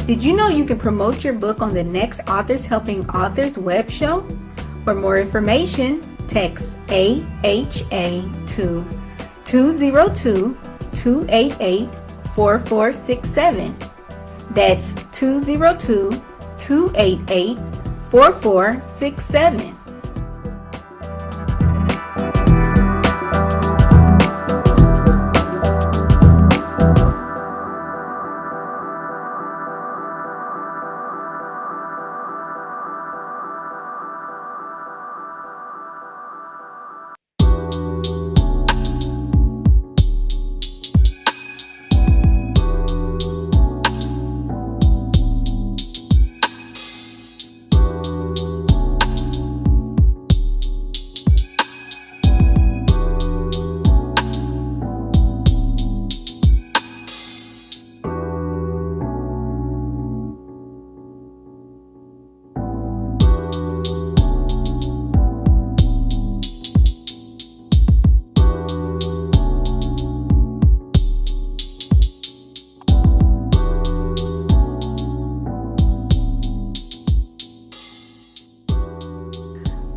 Did you know you can promote your book on the Next Authors Helping Authors web show? For more information, text AHA to 202-288-4467. That's 202-288-4467.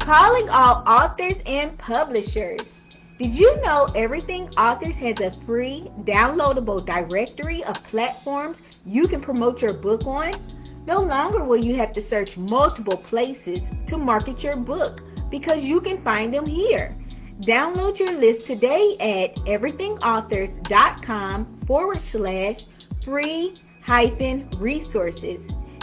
Calling all authors and publishers. Did you know Everything Authors has a free downloadable directory of platforms you can promote your book on? No longer will you have to search multiple places to market your book because you can find them here. Download your list today at everythingauthors.com/free-resources.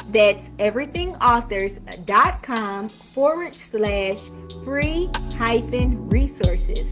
That's everythingauthors.com/free-resources.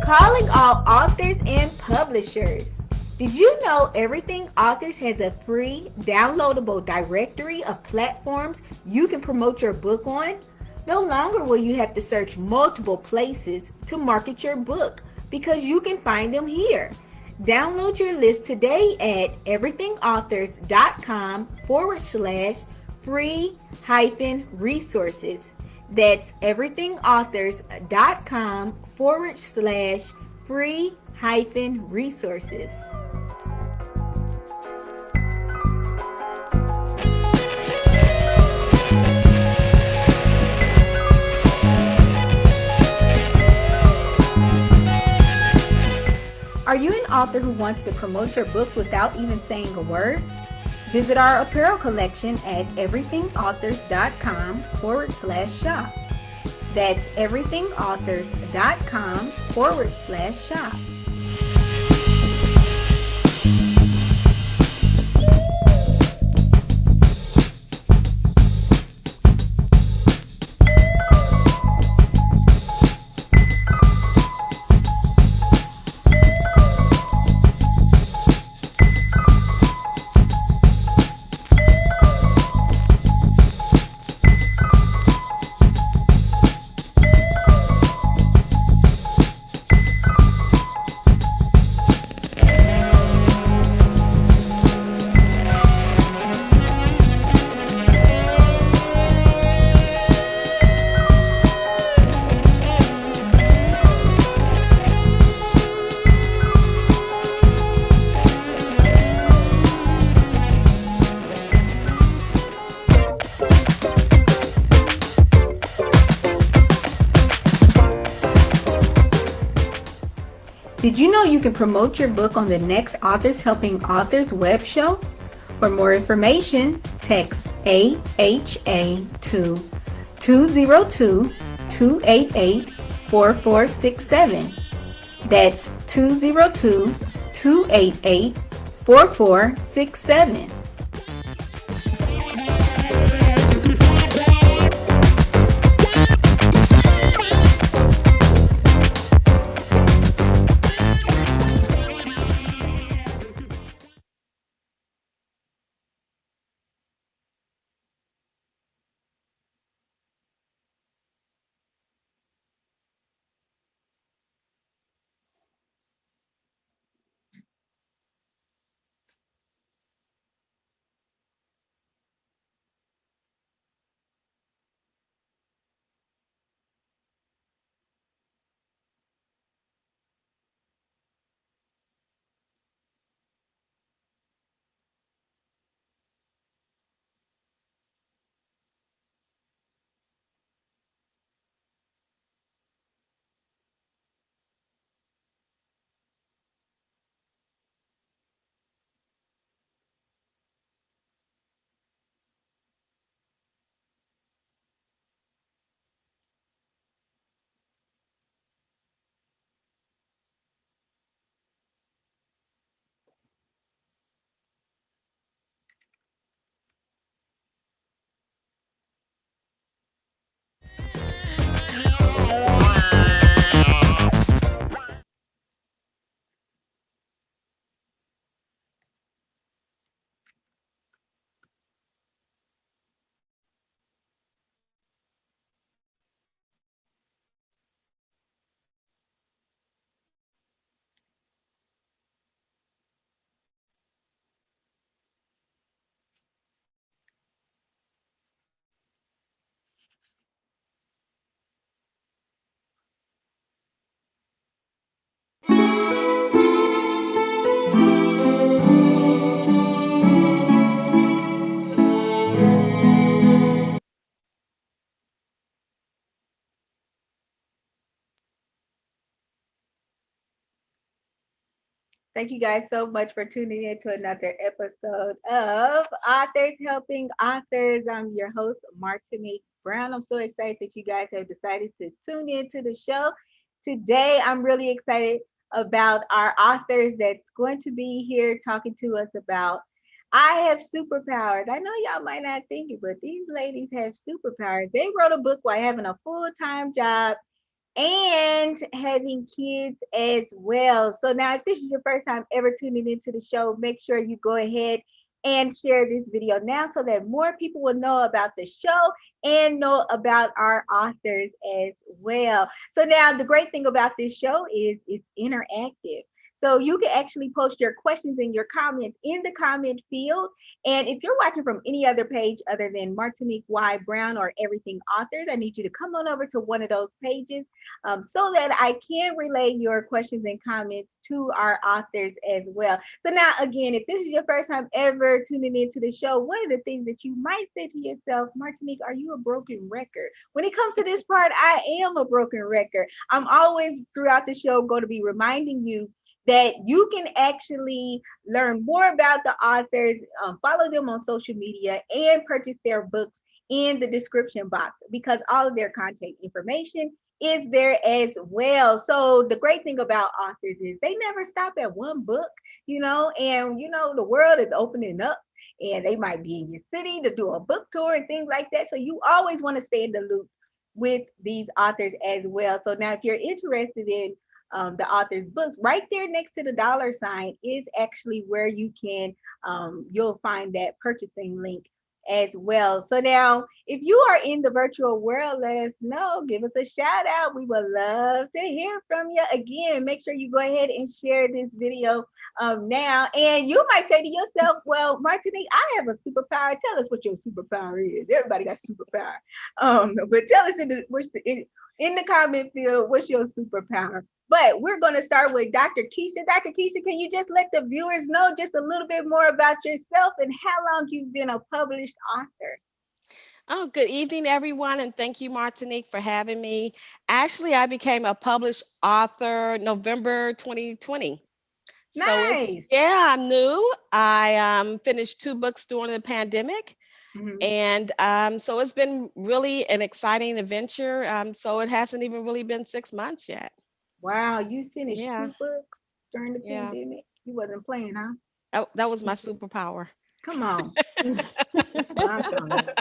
Calling all authors and publishers. Did you know Everything Authors has a free downloadable directory of platforms you can promote your book on? No longer will you have to search multiple places to market your book because you can find them here. Download your list today at everythingauthors.com/free-resources. That's everythingauthors.com/free-resources. Are you an author who wants to promote your books without even saying a word? Visit our apparel collection at everythingauthors.com/shop. That's everythingauthors.com/shop. Did you know you can promote your book on the next Authors Helping Authors web show? For more information, text AHA to 202-288-4467. That's 202-288-4467. Thank you guys so much for tuning in to another episode of Authors Helping Authors. I'm your host, Martinique Brown. I'm so excited that you guys have decided to tune in to the show. Today, I'm really excited about our authors that's going to be here talking to us about I have superpowers. I know y'all might not think it, but these ladies have superpowers. They wrote a book while having a full-time job and having kids as well. So now, if this is your first time ever tuning into the show, make sure you go ahead and share this video now so that more people will know about the show and know about our authors as well. So now, the great thing about this show is it's interactive. So you can actually post your questions and your comments in the comment field. And if you're watching from any other page other than Martinique Y. Brown or Everything Authors, I need you to come on over to one of those pages so that I can relay your questions and comments to our authors as well. So now, again, if this is your first time ever tuning into the show, one of the things that you might say to yourself, Martinique, are you a broken record? When it comes to this part, I am a broken record. I'm always throughout the show going to be reminding you that you can actually learn more about the authors, follow them on social media, and purchase their books in the description box because all of their contact information is there as well. So the great thing about authors is they never stop at one book, and the world is opening up and they might be in your city to do a book tour and things like that. So you always want to stay in the loop with these authors as well. So now if you're interested in the author's books, right there next to the dollar sign is actually where you can, you'll find that purchasing link as well. So now, if you are in the virtual world, let us know. Give us a shout out. We would love to hear from you. Again, make sure you go ahead and share this video now. And you might say to yourself, well, Martinique, I have a superpower. Tell us what your superpower is. Everybody got superpower. But tell us in the comment field, what's your superpower? But we're going to start with Dr. Keesha. Dr. Keesha, can you just let the viewers know just a little bit more about yourself and how long you've been a published author? Oh, good evening, everyone, and thank you, Martinique, for having me. Actually, I became a published author November 2020. So Nice. I'm new. I finished two books during the pandemic, Mhm. and so it's been really an exciting adventure. So it hasn't even really been 6 months yet. Wow, you finished Yeah, two books during the yeah. pandemic. You wasn't playing, huh? That was my superpower. Come on. That's what I'm talking about.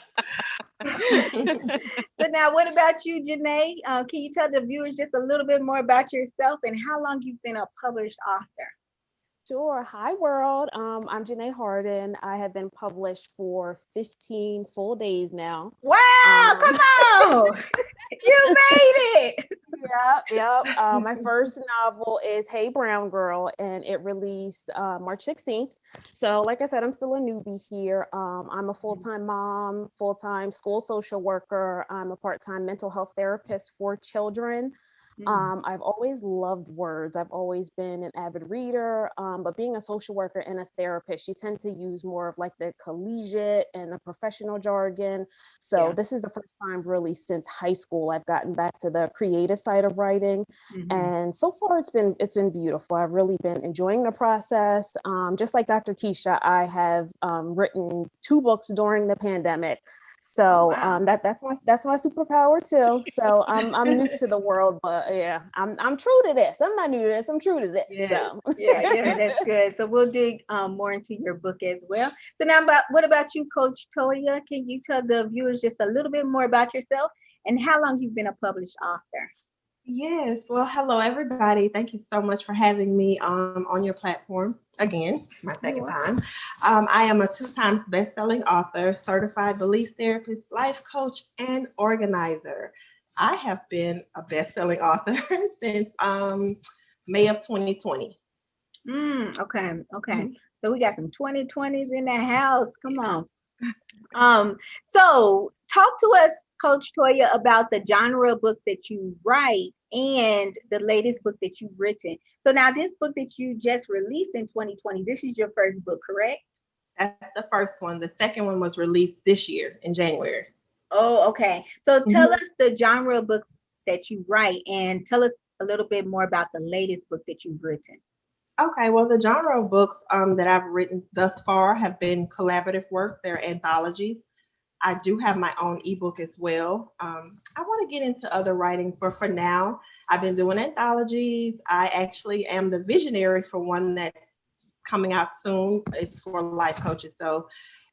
So now, what about you, Janae? Can you tell the viewers just a little bit more about yourself and how long you've been a published author? Sure. Hi, world. I'm Janay Harden. I have been published for 15 full days now. Wow, Um, come on. You made it. yep. My first novel is Hey Brown Girl, and it released March 16th. So, like I said, I'm still a newbie here. I'm a full-time mom, full-time school social worker. I'm a part-time mental health therapist for children. Mm, I've always loved words. I've always been an avid reader, but being a social worker and a therapist, you tend to use more of like the collegiate and the professional jargon. So yeah. this is the first time really since high school I've gotten back to the creative side of writing, Hmm. and so far it's been beautiful. I've really been enjoying the process. Just like Dr. Keesha, I have written two books during the pandemic. Oh, So wow. that's my superpower too. So I'm new to the world, but yeah, I'm true to this. I'm not new to this. I'm true to this. Yes. So Yeah, that's good. So we'll dig more into your book as well. So now, what about you, Coach Toya? Can you tell the viewers just a little bit more about yourself and how long you've been a published author? Yes. Well, hello everybody. Thank you so much for having me on your platform again, my second You are. time. I am a two-time best-selling author, certified belief therapist, life coach, and organizer. I have been a best-selling author since May of 2020. Okay, okay. Mhm. So we got some 2020s in the house. Come on. Um, so talk to us, Coach Toya, about the genre of books that you write and the latest book that you've written. So now this book that you just released in 2020, this is your first book, correct? That's the first one. The second one was released this year in January. Oh, okay. So tell Mhm. us the genre of books that you write and tell us a little bit more about the latest book that you've written. Okay, well, the genre of books that I've written thus far have been collaborative works. They're anthologies. I do have my own ebook as well. I want to get into other writing, but for now, I've been doing anthologies. I actually am the visionary for one that's coming out soon. It's for life coaches, though.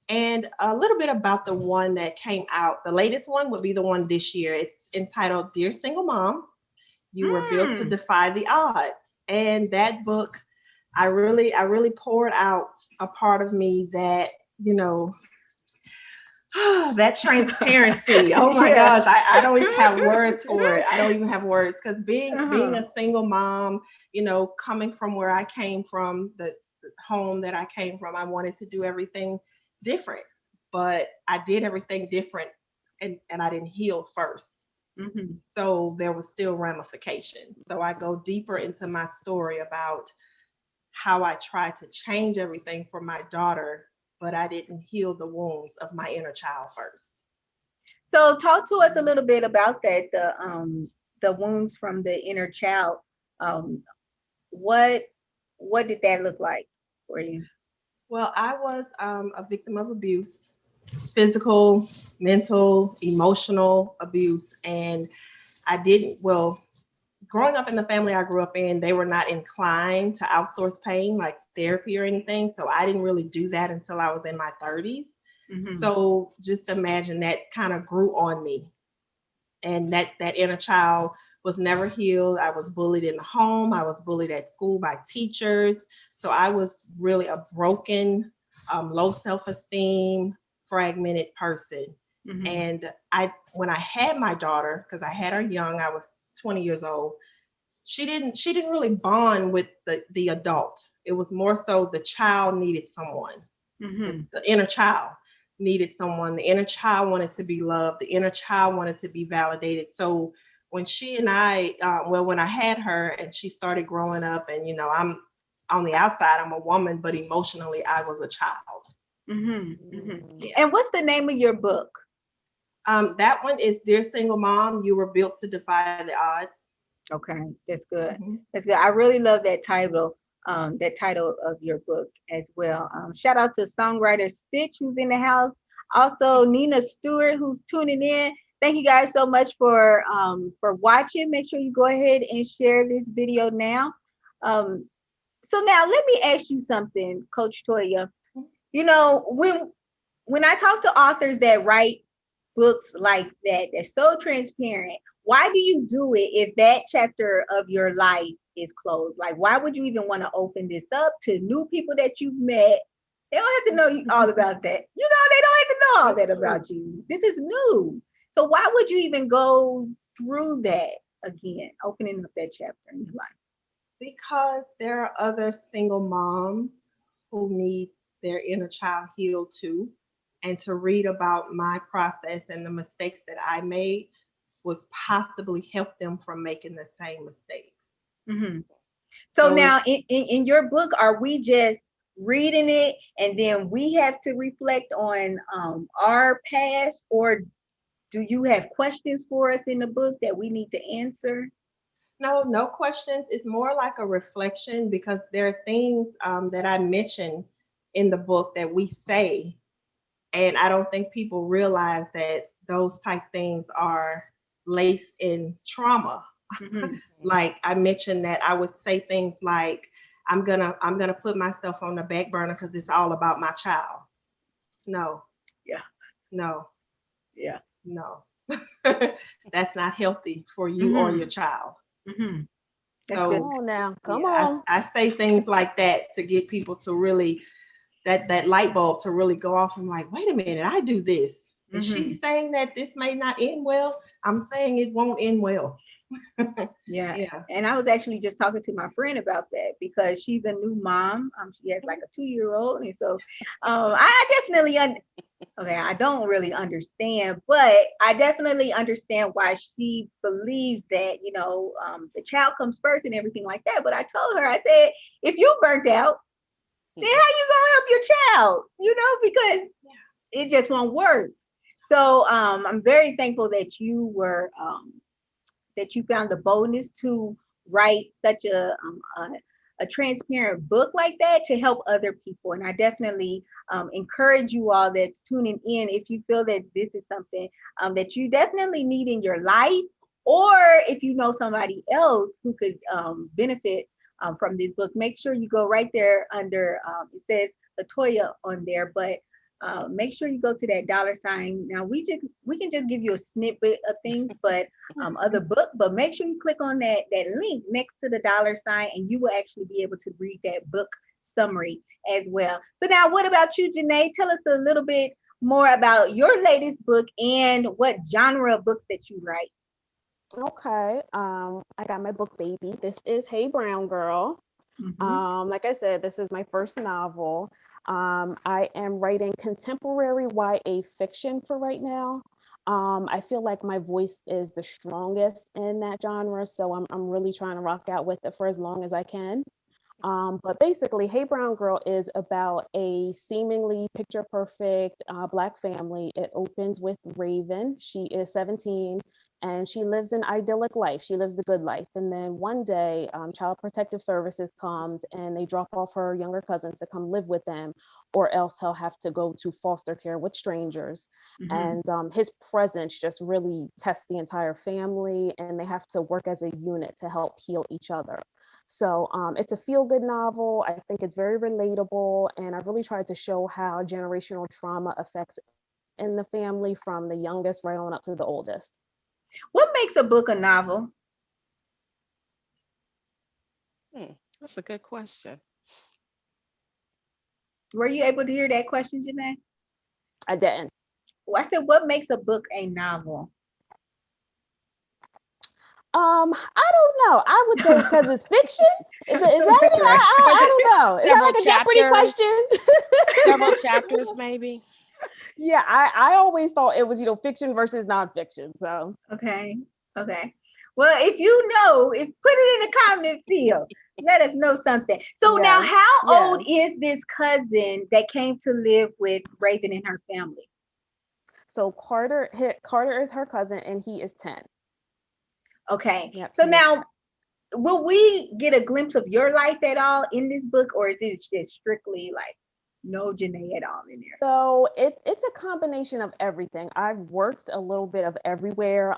And a little bit about the one that came out. The latest one would be the one this year. It's entitled Dear Single Mom, You Were Built to Mm. Defy the Odds. And that book, I really poured out a part of me that, you know, that transparency. Oh my Yeah. gosh, I don't even have words for it. I don't even have words because being Uh-huh. a single mom, coming from where I came from, the home that I came from, I wanted to do everything different, but I did everything different, and I didn't heal first. Hmm. So there was still ramifications. So I go deeper into my story about how I tried to change everything for my daughter, but I didn't heal the wounds of my inner child first. So talk to us a little bit about that, the wounds from the inner child. Um, what what did that look like for you? Well, I was a victim of abuse, physical, mental, emotional abuse. And I didn't, well, growing up in the family I grew up in, they were not inclined to outsource pain like therapy or anything. So I didn't really do that until I was in my 30s. Hmm. So just imagine that kind of grew on me. And that inner child was never healed. I was bullied in the home. I was bullied at school by teachers. So I was really a broken, low self-esteem, fragmented person. Hmm. And when I had my daughter, because I had her young, I was 20 years old. She didn't really bond with the adult. It was more so the child needed someone, Hmm. the inner child needed someone. The inner child wanted to be loved. The inner child wanted to be validated. So when she and when I had her and she started growing up, and I'm on the outside, I'm a woman, but emotionally, I was a child. Hmm. Hmm. Yeah. And what's the name of your book? That one is Dear Single Mom, You Were Built to Defy the Odds. Okay, that's good. Mhm. That's good. I really love that title of your book as well. Shout out to songwriter Stitch who's in the house. Also Nina Stewart who's tuning in. Thank you guys so much for watching. Make sure you go ahead and share this video now. So now let me ask you something, Coach Toya. You know, when I talk to authors that write books like that, that's so transparent, why do you do it if that chapter of your life is closed? Like, why would you even want to open this up to new people that you've met? They don't have to know all about that. You know, they don't have to know all that about you. This is new. So why would you even go through that again, opening up that chapter in your life? Because there are other single moms who need their inner child healed too. And to read about my process and the mistakes that I made would possibly help them from making the same mistakes. Mm-hmm. So now in your book, are we just reading it and then we have to reflect on our past, or do you have questions for us in the book that we need to answer? No questions. It's more like a reflection because there are things that I mention in the book that we say, and I don't think people realize that those type things are laced in trauma. Mm-hmm. Like I mentioned that I would say things like, I'm gonna put myself on the back burner because it's all about my child. No. Yeah. No. Yeah. No. That's not healthy for you or your child. Mm-hmm. So Come on now. Come yeah, on. I say things like that to get people to really that light bulb to really go off and like, wait a minute, I do this. Is she saying that this may not end well? I'm saying it won't end well. Yeah. Yeah. And I was actually just talking to my friend about that because she's a new mom. She has like a 2-year-old. And so I definitely, I don't really understand, but I definitely understand why she believes that, the child comes first and everything like that. But I told her, I said, if you burnt out, then how you gonna help your child? Because it just won't work. So I'm very thankful that you were that you found the boldness to write such a transparent book like that to help other people. And I definitely encourage you all that's tuning in, if you feel that this is something that you definitely need in your life, or if you know somebody else who could benefit from this book, make sure you go right there under, it says LaToya on there, but make sure you go to that $sign. Now we can just give you a snippet of things, but other book, but make sure you click on that link next to the $sign, and you will actually be able to read that book summary as well. So now, what about you, Janay? Tell us a little bit more about your latest book and what genre of books that you write. Okay. I got my book, baby. This is Hey Brown Girl. Mm-hmm. Like I said, this is my first novel. I am writing contemporary YA fiction for right now. I feel like my voice is the strongest in that genre, so I'm really trying to rock out with it for as long as I can. But basically, Hey Brown Girl is about a seemingly picture perfect Black family. It opens with Raven. She is 17 and she lives an idyllic life. She lives the good life. And then one day, Child Protective Services comes and they drop off her younger cousin to come live with them, or else he'll have to go to foster care with strangers. Mm-hmm. And his presence just really tests the entire family, and they have to work as a unit to help heal each other. So it's a feel-good novel. I think it's very relatable, and I've really tried to show how generational trauma affects in the family from the youngest right on up to the oldest. What makes a book a novel? That's a good question. Were you able to hear that question, Janay? I didn't. Well, I said, what makes a book a novel? I don't know. I would say because it's fiction. Is that it? Right. I don't know. Is that Several like a Jeopardy chapters? question? Several chapters, maybe. Yeah, I always thought it was, fiction versus nonfiction. So Okay. Well, if you know, put it in the comment field. Let us know something. So now, yes, how old yes. is this cousin that came to live with Raven and her family? So Carter is her cousin, and he is 10. Okay. Yep. So he is now, will we get a glimpse of your life at all in this book, or is it just strictly like no Janay at all in there? So it's a combination of everything. I've worked a little bit of everywhere.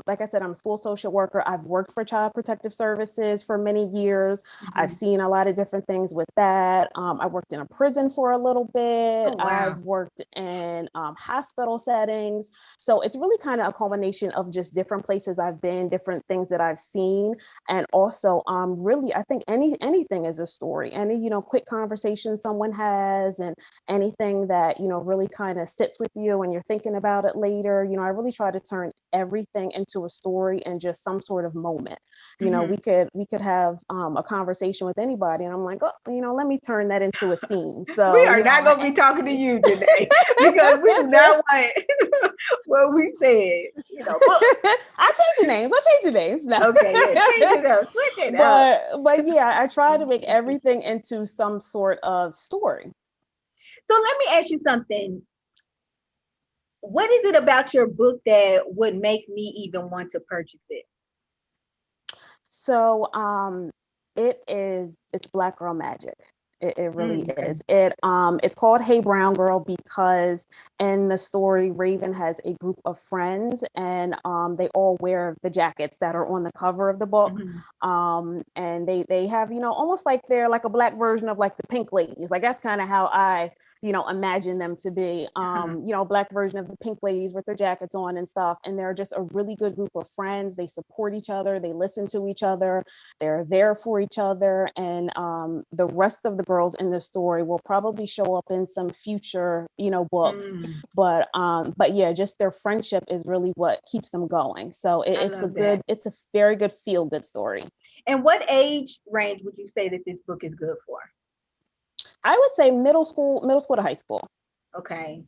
Like I said, I'm a school social worker. I've worked for Child Protective Services for many years. I've seen a lot of different things with that. I worked in a prison for a little bit. Oh, wow. I've worked in hospital settings. So it's really kind of a culmination of just different places I've been, different things that I've seen. And also, really, I think anything is a story. Any, quick conversation someone has, and anything that, really kind of sits with you and you're thinking about it later. I really try to turn everything into a story and just some sort of moment. We could have a conversation with anybody, and I'm like, oh, let me turn that into a scene. So we are not going to be talking to you today because we do not want what we said. I'll change the names. No. Okay, yeah, change it up, switch it up. But yeah, I try to make everything into some sort of story. So let me ask you something. What is it about your book that would make me even want to purchase it? So it's Black girl magic. It really is. It's called Hey Brown Girl because in the story, Raven has a group of friends, and they all wear the jackets that are on the cover of the book. And they have, almost like they're like a Black version of like the Pink Ladies. Like that's kind of how I imagine them to be, Black version of the Pink Ladies with their jackets on and stuff. And they're just a really good group of friends. They support each other. They listen to each other. They're there for each other. And the rest of the girls in the story will probably show up in some future, books. But yeah, just their friendship is really what keeps them going. So it's a very good feel good story. And what age range would you say that this book is good for? I would say middle school to high school. Okay.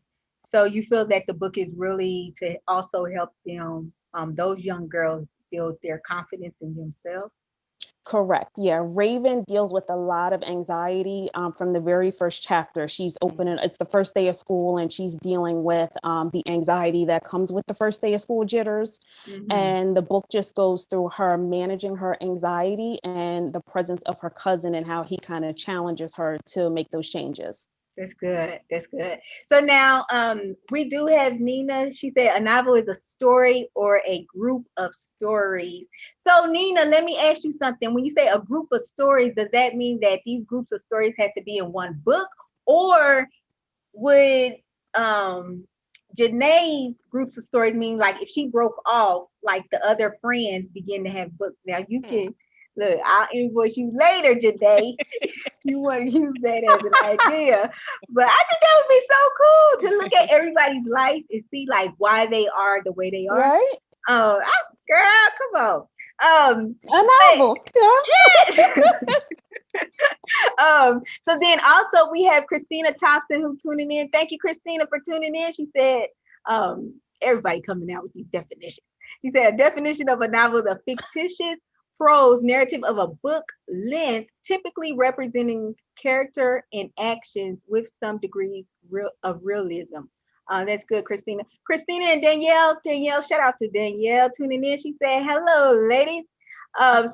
So you feel that the book is really to also help them, those young girls build their confidence in themselves? Correct. Yeah. Raven deals with a lot of anxiety from the very first chapter. She's opening, it's the first day of school, and she's dealing with the anxiety that comes with the first day of school jitters. And the book just goes through her managing her anxiety and the presence of her cousin and how he kind of challenges her to make those changes. That's good. That's good. So now we do have Nina. She said a novel is a story or a group of stories. So Nina, let me ask you something. When you say a group of stories, does that mean that these groups of stories have to be in one book, or would Janay's groups of stories mean like if she broke off, like the other friends begin to have books? Now you can look, I'll invoice you later, Janay. You want to use that as an idea, but I think that would be so cool to look at everybody's life and see like why they are the way they are. Right? Oh, girl, come on. A novel. So then also we have Christina Thompson who's tuning in. Thank you, Christina, for tuning in. She said, everybody coming out with these definitions. She said a definition of a novel is a fictitious prose narrative of a book length, typically representing character and actions with some degrees of realism. That's good, Christina. Christina and Danielle, shout out to Danielle tuning in. She said, hello, ladies.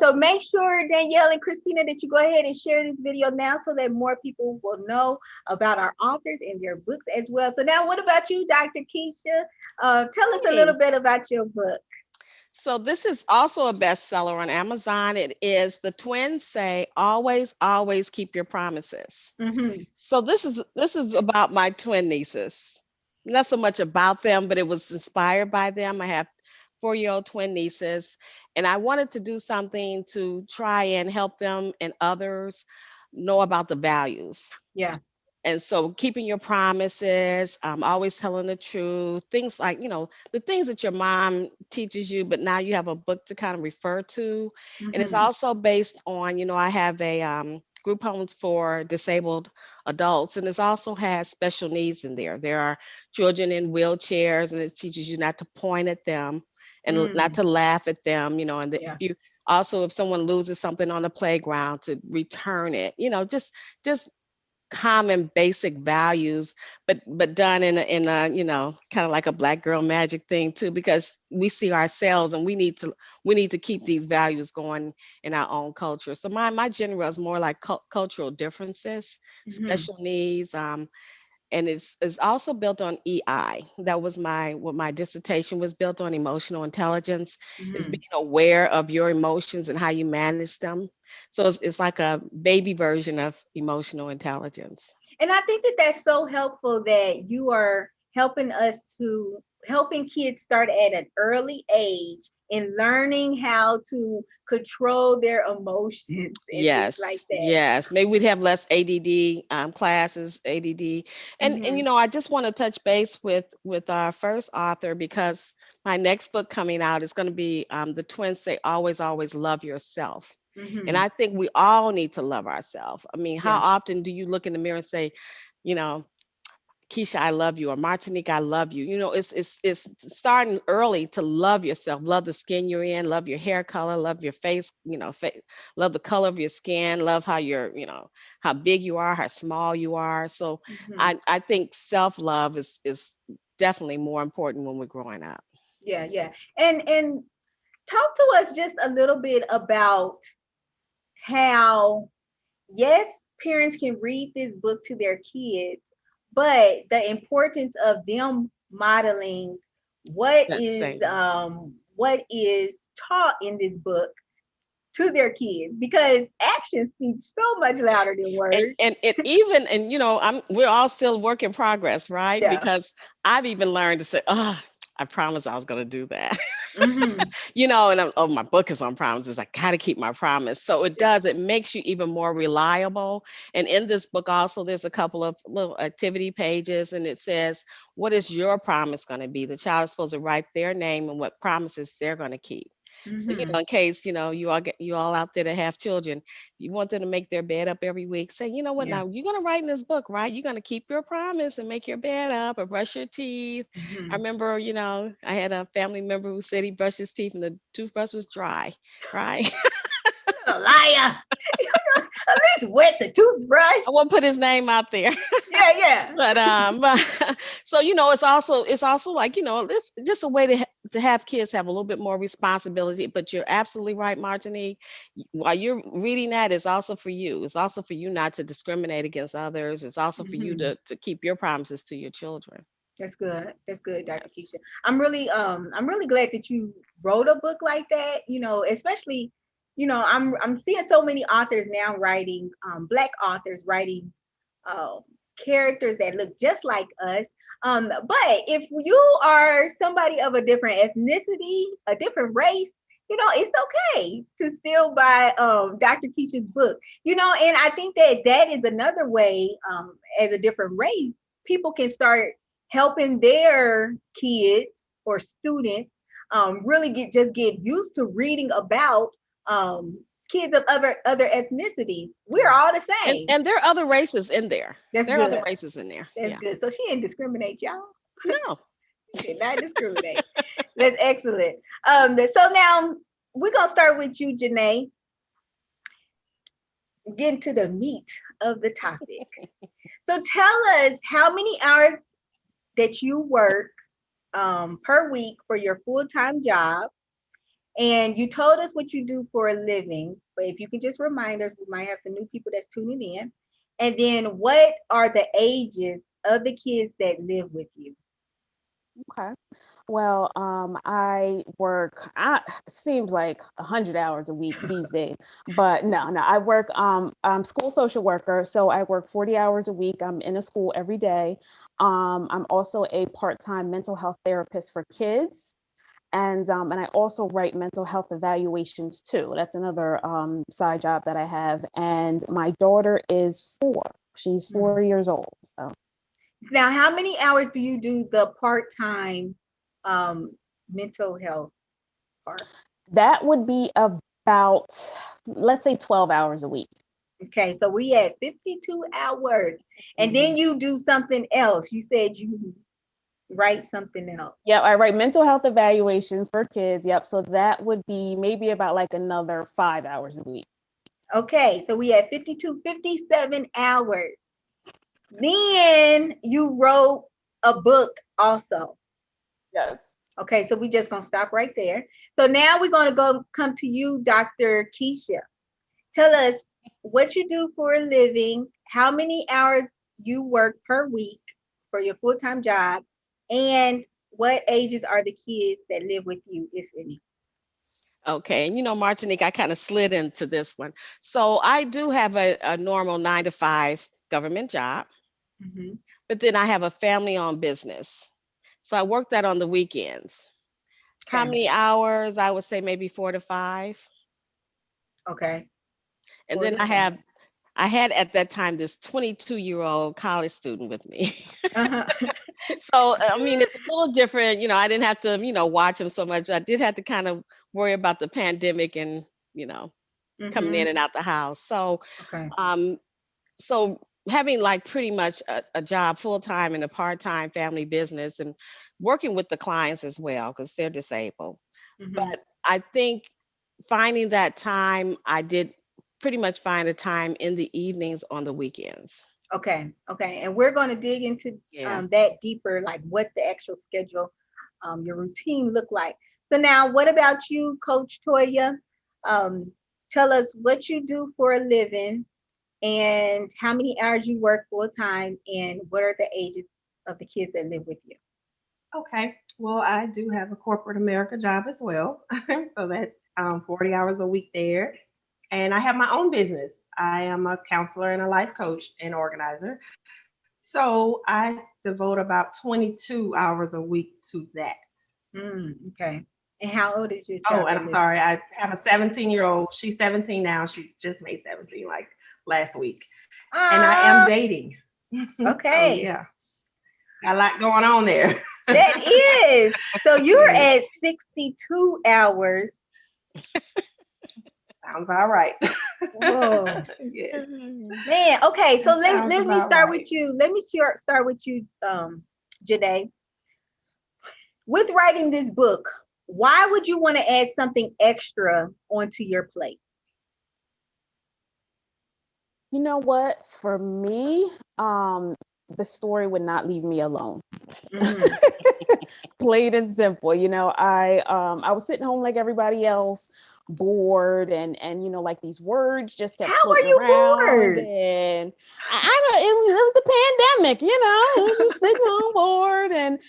So make sure, Danielle and Christina, that you go ahead and share this video now so that more people will know about our authors and their books as well. So now what about you, Dr. Keesha? Tell us a little bit about your book. So this is also a bestseller on Amazon. It is The Twins Say, Always, Always Keep Your Promises. So this is about my twin nieces. Not so much about them, but it was inspired by them. I have 4-year-old twin nieces, and I wanted to do something to try and help them and others know about the values. Yeah. And so keeping your promises, always telling the truth, things like, the things that your mom teaches you, but now you have a book to kind of refer to. And it's also based on, I have a group homes for disabled adults, and it also has special needs in there. There are children in wheelchairs, and it teaches you not to point at them and not to laugh at them, and if someone loses something on the playground, to return it, just common basic values, but done in a kind of like a Black girl magic thing too, because we see ourselves and we need to keep these values going in our own culture. So my genre is more like cultural differences, Mhm. special needs, and it's also built on EI. That was what my dissertation was built on, emotional intelligence, is Mhm. being aware of your emotions and how you manage them. So it's like a baby version of emotional intelligence. And I think that that's so helpful that you are helping kids start at an early age in learning how to control their emotions and things like Yes, that. yes. Maybe we'd have less ADD classes, ADD, and Mhm. I just want to touch base with our first author, because my next book coming out is going to be the twins say always always love yourself, and Mhm. I think we all need to love ourselves. I mean, how Yeah. often do you look in the mirror and say, you know, Keesha, I love you, or Martinique, I love you. It's starting early to love yourself, love the skin you're in, love your hair color, love your face, love the color of your skin, love how how big you are, how small you are. So Mhm. I think self-love is definitely more important when we're growing up. Yeah, yeah. And talk to us just a little bit about how, yes, parents can read this book to their kids, but the importance of them modeling That's same. what is taught in this book to their kids, because actions speak so much louder than and words. and it even and we're all still work in progress, right? Yeah. Because I've even learned to say, oh, I promised I was going to do that. Mm-hmm. And oh, my book is on promises. I got to keep my promise. So Yeah. it makes you even more reliable. And in this book also, there's a couple of little activity pages, and it says, what is your promise going to be? The child is supposed to write their name and what promises they're going to keep. So, Mm-hmm. in case, you all out there that have children, you want them to make their bed up every week. Say, you know what, Yeah. now you're going to write in this book, right? You're going to keep your promise and make your bed up or brush your teeth. I Mm-hmm. remember, I had a family member who said he brushed his teeth and the toothbrush was dry, right? You're a liar. At least wet the toothbrush. I won't put his name out there. Yeah, yeah. But so it's also like, this just a way to have kids have a little bit more responsibility. But you're absolutely right, Martinique. While you're reading that, it's also for you. It's also for you not to discriminate against others. It's also for you Mm-hmm. to keep your promises to your children. That's good. That's good, Dr. Yes. Keisha. I'm really glad that you wrote a book like that, especially, I'm seeing so many authors now writing, black authors writing um characters that look just like us. But if you are somebody of a different ethnicity, a different race, it's okay to still buy Dr. Keisha's book. And I think that is another way, as a different race, people can start helping their kids or students really get used to reading about um, kids of other ethnicities. We're Yeah. all the And same. and there are other races in there. That's There are other good. races in there. That's Yeah. good. So she didn't discriminate, y'all. No. She did not discriminate. That's excellent. So now we're gonna start with you, Janay. Get into the meat of the topic. So tell us how many hours that you work per week for your full-time job. And you told us what you do for a living, but if you can just remind us, we might have some new people that's tuning in. And then what are the ages of the kids that live with you? Okay. Well, I work, seems like 100 hours a week these days, but no, I work, I'm school social worker. So I work 40 hours a week. I'm in a school every day. I'm also a part-time mental health therapist for kids. And I also write mental health evaluations too. That's another side job that I have. And my daughter is 4. She's 4 years old. So Now, how many hours do you do the part-time um, mental health part? that would be about, let's say, 12 hours a week. Okay, so we had 52 hours. And Mhm. then you do something else. You said you write something else. Yeah, I write mental health evaluations for kids. Yep. So that would be maybe about like another 5 hours a week. Okay, so we had 52, 57 hours. Then you wrote a book also. Yes. Okay, so we just gonna stop right there. So now we're gonna come to you, Dr. Keesha. Tell us what you do for a living, how many hours you work per week for your full-time job, and what ages are the kids that live with you, if any? Okay, and Martinique, I kind of slid into this one. So I do have a normal 9 to 5 government job, Mhm. but then I have a family-owned business. So I work that on the weekends. How Okay. many hours? I would say maybe 4 to 5. Okay. And Four then to five. I had at that time this 22-year-old college student with me. Uh-huh. So I mean, it's a little different. I didn't have to, watch him so much. I did have to kind of worry about the pandemic and, coming in Mhm. and out the house. So Okay. um, so having like pretty much a job full time and a part time family business and working with the clients as well because they're disabled. Mhm. But I think finding that time, I did pretty much find the time in the evenings on the weekends. Okay. Okay. And we're going to dig into Yeah. that deeper, like what the actual schedule, your routine look like. So now, what about you, Coach Toya? Um, Tell us what you do for a living and how many hours you work full time, and what are the ages of the kids that live with you? Okay. Well, I do have a corporate America job as well. So that's 40 hours a week there. And I have my own business. I am a counselor and a life coach and organizer. So I devote about 22 hours a week to that. Okay. And how old is your Oh, child and that I'm lives sorry, with I have a 17-year-old. She's 17 now. She just made 17 like last week. you? And I am Oh, dating. So okay. yeah, got a lot going on there. That is. So you're Yes, at 62 hours. sounds about right. Whoa. Yes, Man, okay. So that let, sounds let me about start right. with you. Let me start with you, Janay. With writing this book, why would you want to add something extra onto your plate? You know what? For me, the story would not leave me alone. Mhm. Plain and simple. I was sitting home like everybody else, bored, and like these words just kept How were floating you around, bored? and I don't. It was the pandemic. It was just sitting home bored,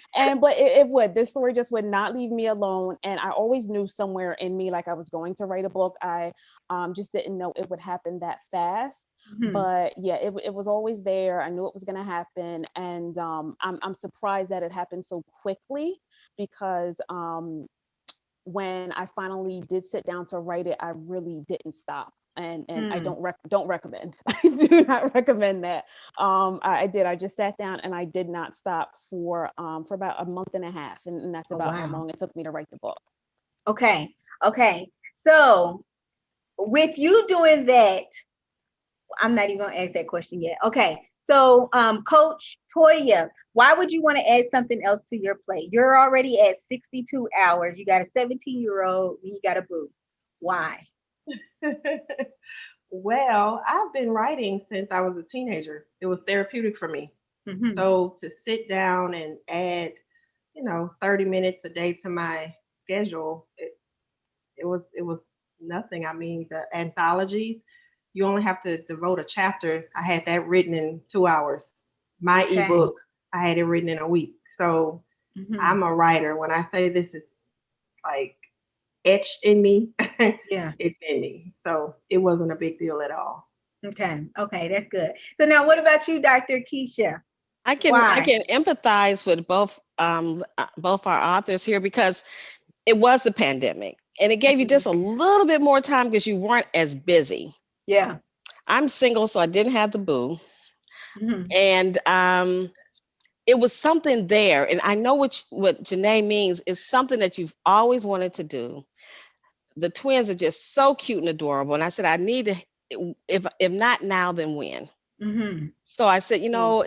but it would. This story just would not leave me alone, and I always knew somewhere in me like I was going to write a book. I just didn't know it would happen that fast. Mhm. But yeah, it was always there. I knew it was going to happen, and I'm surprised that it happened so quickly because when I finally did sit down to write it, I really didn't stop. And I Hmm. don't recommend. I do not recommend that. I did. I just sat down and I did not stop for about a month and a half, and that's Oh, about how wow. long it took me to write the book. Okay. Okay. So with you doing that, I'm not even gonna ask that question yet. Okay. So Coach Toya, why would you want to add something else to your plate? You're already at 62 hours. You got a 17-year-old, and you got a boo. Why? Well, I've been writing since I was a teenager. It was therapeutic for me. Hmm. So to sit down and add, 30 minutes a day to my schedule, it was nothing. I mean, the anthologies, you only have to devote a chapter. I had that written in 2 hours. My Okay. ebook, I had it written in a week. So Hmm. I'm a writer. When I say this is like etched in me, Yeah. it's in me. So it wasn't a big deal at all. Okay. Okay. That's good. So now, what about you, Dr. Keesha? I Why? can empathize with both our authors here because it was the pandemic and it gave you Mhm. just a little bit more time because you weren't as busy. Yeah. I'm single, so I didn't have the boo. Hmm. And it was something there. And I know what Janay means is something that you've always wanted to do. The twins are just so cute and adorable. And I said, I need to, if not now, then when? Hmm. So I said, Yeah.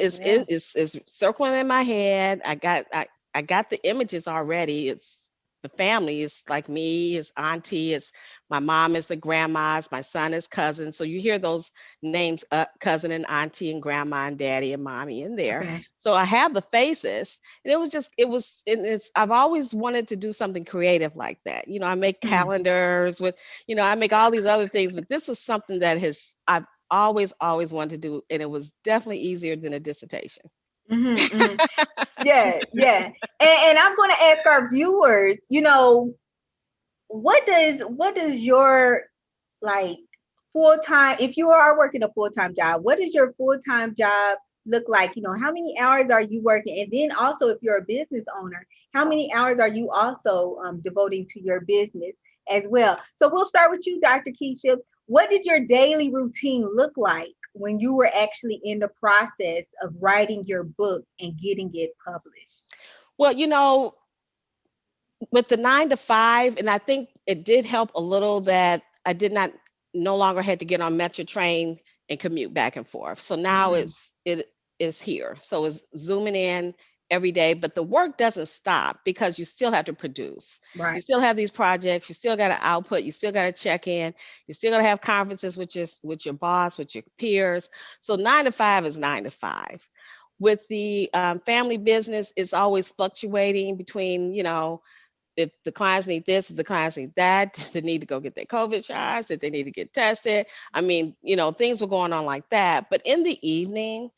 it's circling in my head. I got the images already. It's the family is like me, his auntie, it's my mom is the grandmas, my son is cousin. So you hear those names, cousin and auntie and grandma and daddy and mommy in there. Okay. So I have the faces, and I've always wanted to do something creative like that. I make calendars with, I make all these other things, but this is something that I've always wanted to do, and it was definitely easier than a dissertation. Yeah, yeah. And I'm going to ask our viewers, what does your like full-time, if you are working a full-time job, what does your full-time job look like? How many hours are you working? And then also, if you're a business owner, how many hours are you also devoting to your business as well? So we'll start with you, Dr. Keesha. What did your daily routine look like when you were actually in the process of writing your book and getting it published? Well, with the 9 to 5, and I think it did help a little that I did not no longer had to get on Metro train and commute back and forth. So now it is here. So it's zooming in every day, but the work doesn't stop because you still have to produce. Right. You still have these projects, you still got to output, you still got to check in, you still got to have conferences with your boss, with your peers. So 9 to 5 is 9 to 5. With the family business, it's always fluctuating between, if the clients need this, if the clients need that, they need to go get their COVID shots, if they need to get tested. I mean, things were going on like that. But in the evening,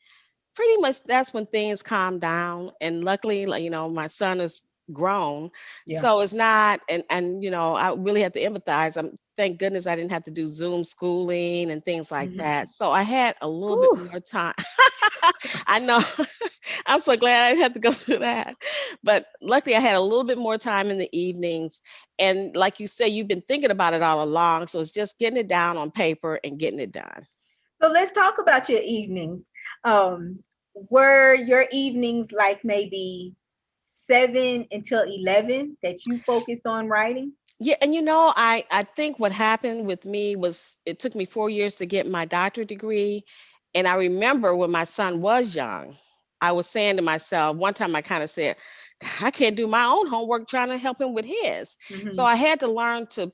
pretty much that's when things calm down. And luckily, my son is grown. Yeah. So it's not, and I really have to empathize. Thank goodness I didn't have to do Zoom schooling and things like that. So I had a little bit more time. I know. I'm so glad I didn't have to go through that. But luckily I had a little bit more time in the evenings. And like you say, you've been thinking about it all along. So it's just getting it down on paper and getting it done. So let's talk about your evenings. Were your evenings like maybe 7 until 11 that you focus on writing? Yeah, and I think what happened with me was it took me 4 years to get my doctorate degree. And I remember when my son was young, I was saying to myself, one time I kind of said, I can't do my own homework trying to help him with his. So I had to learn to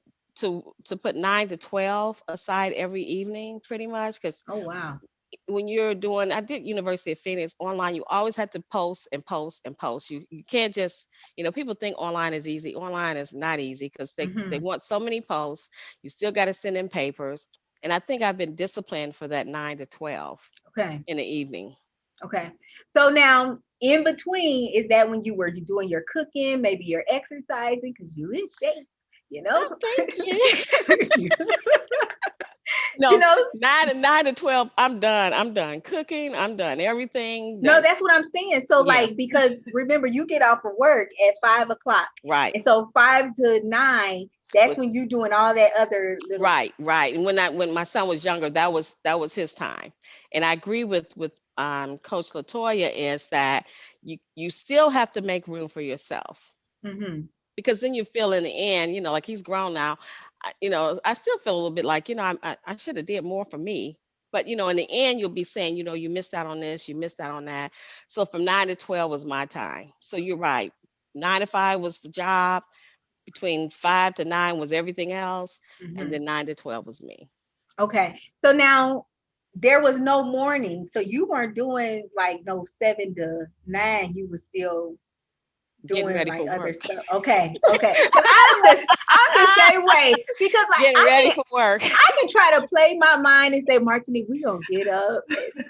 put 9 to 12 aside every evening pretty much, because Oh, wow. when I did University of Phoenix online, you always have to post and post and post. You can't just, people think online is easy. Online is not easy because they want so many posts. You still got to send in papers. And I think I've been disciplined for that 9 to 12 in the evening. Okay. So now in between, is that when you were doing your cooking, maybe you're exercising because you're in shape, Oh, thank you. No, 9 to 12, I'm done. I'm done cooking. I'm done everything. No, that's what I'm saying. So because remember, you get off of work at 5 o'clock. Right. And so 5 to 9, that's when you're doing all that other little. Right. And when my son was younger, that was his time. And I agree with Coach LaToya is that you still have to make room for yourself. Because then you feel in the end, like he's grown now, I still feel a little bit like, I should have did more for me. But, in the end, you'll be saying, you missed out on this, you missed out on that. So from 9 to 12 was my time. So you're right. 9 to 5 was the job. Between 5 to 9 was everything else. And then 9 to 12 was me. Okay. So now there was no morning. So you weren't doing like no 7 to 9. You were still doing like other stuff. Okay. I'm the same way because like getting ready for work. I can try to play my mind and say, Martinique, we gonna get up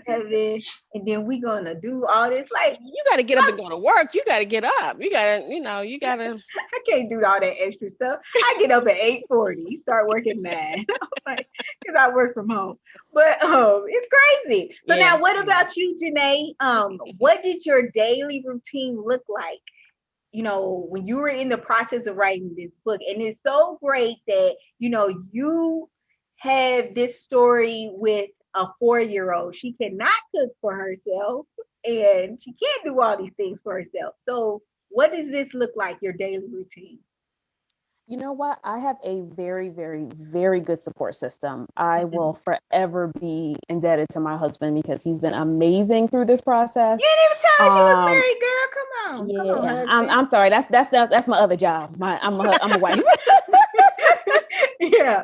at 7 and then we gonna do all this. Like you got to get up and go to work. You got to get up. You got to, you got to. I can't do all that extra stuff. I get up at 8:40, start working 9, because I work from home. But it's crazy. So now, what about you, Janay? What did your daily routine look like? When you were in the process of writing this book? And it's so great that, you have this story with a 4-year-old. She cannot cook for herself and she can't do all these things for herself. So what does this look like, your daily routine? You know what? I have a very, very, very good support system. I will forever be indebted to my husband because he's been amazing through this process. You didn't even tell us you was Um, married, girl. Come on. Come on, yeah, husband. I'm sorry. That's my other job. I'm a wife. Yeah.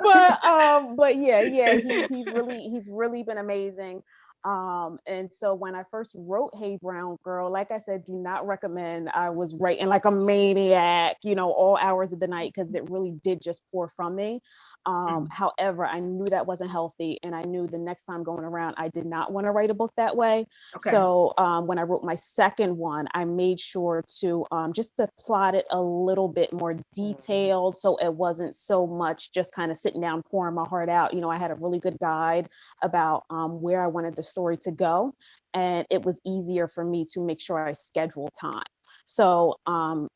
But yeah, he's really been amazing. And so when I first wrote Hey Brown Girl, like I said, do not recommend. I was writing like a maniac, all hours of the night, because it really did just pour from me. However, I knew that wasn't healthy, and I knew the next time going around, I did not want to write a book that way. Okay. So when I wrote my second one, I made sure to just to plot it a little bit more detailed, so it wasn't so much just kind of sitting down pouring my heart out. I had a really good guide about where I wanted the story to go, and it was easier for me to make sure I schedule time. So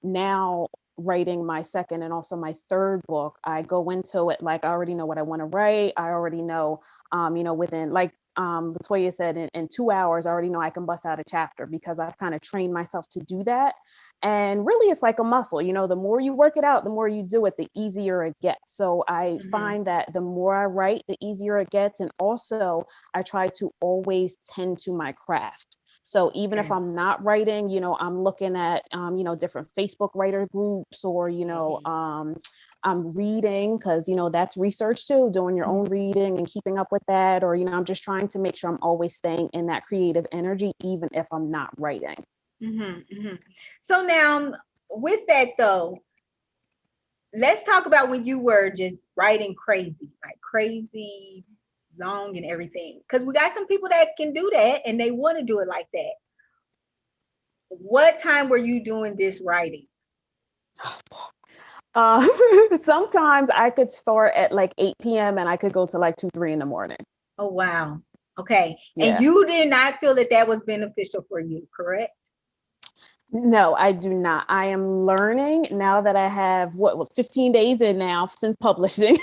now, writing my second and also my third book, I go into it like I already know what I want to write. I already know, within, like LaToya said, in 2 hours, I already know I can bust out a chapter, because I've kind of trained myself to do that. And really, it's like a muscle. The more you work it out, the more you do it, the easier it gets. So I find that the more I write, the easier it gets. And also, I try to always tend to my craft. So even if I'm not writing, I'm looking at, different Facebook writer groups, or, I'm reading, because, that's research too, doing your own reading and keeping up with that. Or, I'm just trying to make sure I'm always staying in that creative energy, even if I'm not writing. So now, with that though, let's talk about when you were just writing crazy, like crazy long and everything. Because we got some people that can do that and they want to do it like that. What time were you doing this writing? Sometimes I could start at like 8 p.m. and I could go to like 2, 3 in the morning. Oh, wow. Okay. Yeah. And you did not feel that was beneficial for you, correct? No, I do not. I am learning now that I have 15 days in now since publishing.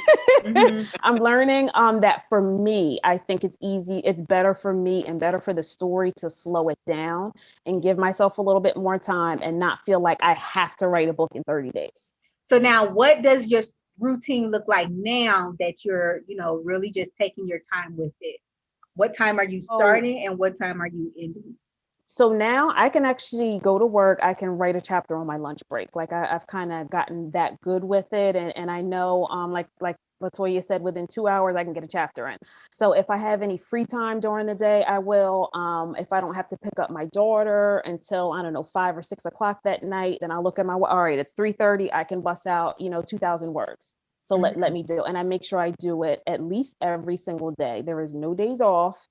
I'm learning that for me, I think it's better for me and better for the story to slow it down and give myself a little bit more time and not feel like I have to write a book in 30 days. So now, what does your routine look like now that you're, really just taking your time with it? What time are you starting and what time are you ending? So now I can actually go to work. I can write a chapter on my lunch break. Like I've kind of gotten that good with it. And I know, like LaToya said, within 2 hours, I can get a chapter in. So if I have any free time during the day, I will. If I don't have to pick up my daughter until, I don't know, 5 or 6 o'clock that night, then I'll look at all right, it's 3:30. I can bust out, 2,000 words. So let me do it. And I make sure I do it at least every single day. There is no days off.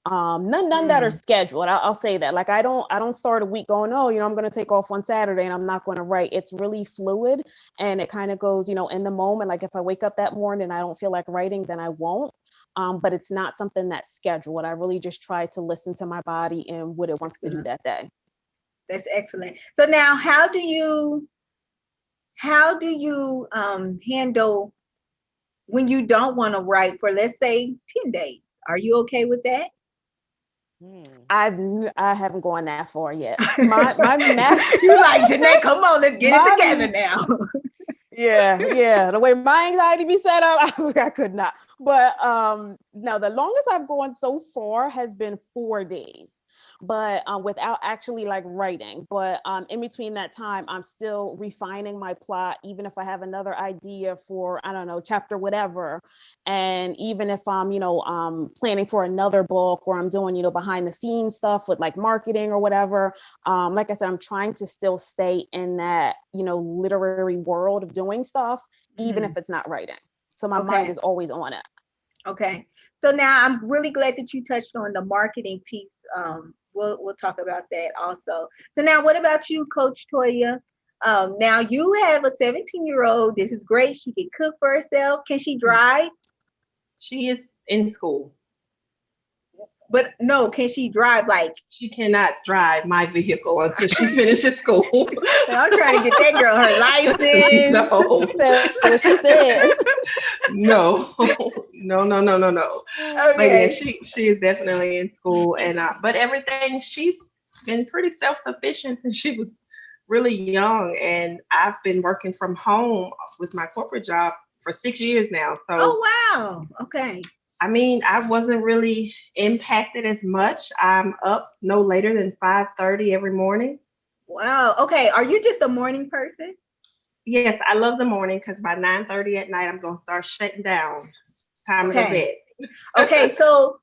None that are scheduled. I'll say that. Like I don't start a week going, I'm going to take off on Saturday and I'm not going to write. It's really fluid, and it kind of goes, in the moment. Like if I wake up that morning and I don't feel like writing, then I won't. But it's not something that's scheduled. I really just try to listen to my body and what it wants to do that day. That's excellent. So now, how do you handle when you don't want to write for, let's say, 10 days? Are you okay with that? I haven't gone that far yet. My You like, Janay, come on, let's get it together now. Yeah. The way my anxiety be set up, I could not. But no, the longest I've gone so far has been 4 days. But without actually like writing. But in between that time, I'm still refining my plot, even if I have another idea for, I don't know, chapter whatever. And even if I'm, planning for another book, or I'm doing, behind the scenes stuff with like marketing or whatever. Like I said, I'm trying to still stay in that, literary world of doing stuff, even if it's not writing. So my mind is always on it. Okay. So now I'm really glad that you touched on the marketing piece. We'll talk about that also. So now, what about you, Coach Toya? Now you have a 17-year-old. This is great. She can cook for herself. Can she drive? She is in school. But no, can she drive? Like, she cannot drive my vehicle until she finishes school. I'm trying to get that girl her license. No. That's what she said. No. Okay. But yeah, she is definitely in school, and but everything, she's been pretty self-sufficient since she was really young, and I've been working from home with my corporate job for 6 years now. So, Oh, wow. Okay. I mean, I wasn't really impacted as much. I'm up no later than 5:30 every morning. Wow. Okay. Are you just a morning person? Yes, I love the morning because by 9:30 at night, I'm gonna start shutting down. It's time to go to Okay. bed. Okay. So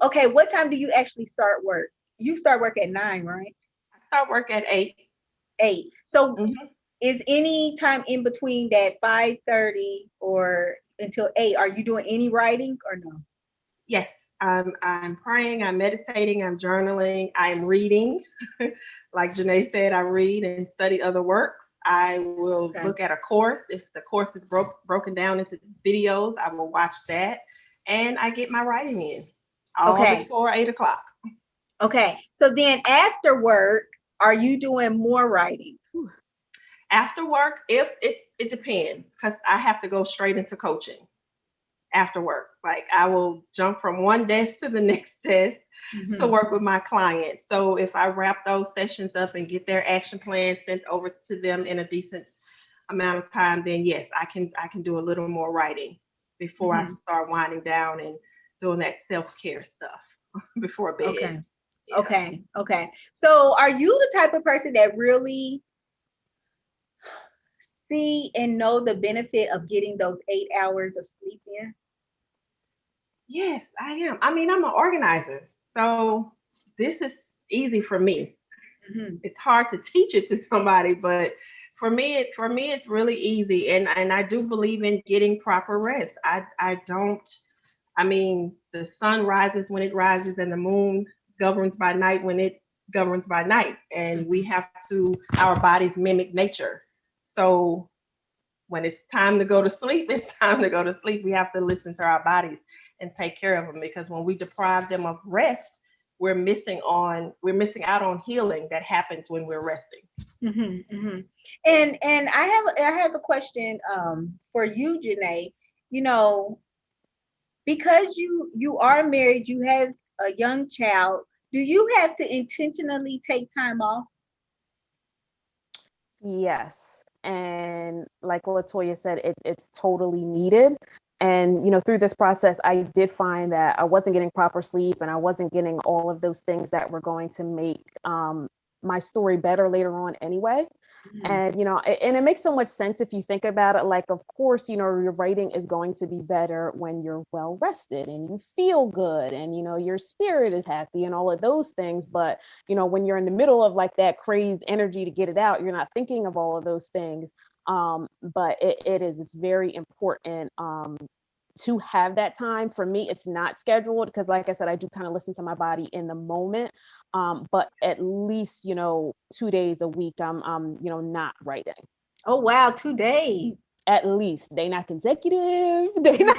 okay, what time do you actually start work? You start work at 9, right? I start work at 8. 8. So Mhm. is any time in between that 5:30 or until 8, are you doing any writing or no? Yes, I'm praying, I'm meditating, I'm journaling, I'm reading. Like Janay said, I read and study other works. I will Okay. look at a course. If the course is broken down into videos, I will watch that. And I get my writing in all Okay. before 8 o'clock. Okay. So then after work, are you doing more writing? After work, if it depends, because I have to go straight into coaching after work. Like I will jump from one desk to the next desk to Mhm. work with my clients. So if I wrap those sessions up and get their action plan sent over to them in a decent amount of time, then yes, I can do a little more writing before I Mhm. start winding down and doing that self-care stuff before bed. Okay. Yeah. Okay. Okay. So are you the type of person that really see and know the benefit of getting those 8 hours of sleep in? Yes, I am. I mean, I'm an organizer. So this is easy for me. Mhm. It's hard to teach it to somebody, but for me it's really easy, and I do believe in getting proper rest. I don't. I mean, the sun rises when it rises, and the moon governs by night when it governs by night, and we have to, our bodies mimic nature. So when it's time to go to sleep, it's time to go to sleep. We have to listen to our bodies and take care of them, because when we deprive them of rest, we're missing out on healing that happens when we're resting. Mhm. Mhm. And I have a question for you, Janae. You know, because you are married, you have a young child. Do you have to intentionally take time off? Yes. And like LaToya said, it's totally needed. And, through this process, I did find that I wasn't getting proper sleep and I wasn't getting all of those things that were going to make my story better later on anyway. Mhm. And, and it makes so much sense if you think about it. Like, of course, your writing is going to be better when you're well rested and you feel good and, your spirit is happy and all of those things. But when you're in the middle of like that crazed energy to get it out, you're not thinking of all of those things. But it's very important to have that time. For me, it's not scheduled because, like I said, I do kind of listen to my body in the moment. But at least 2 days a week, I'm not writing. Oh wow, 2 days. At least they not consecutive. They not,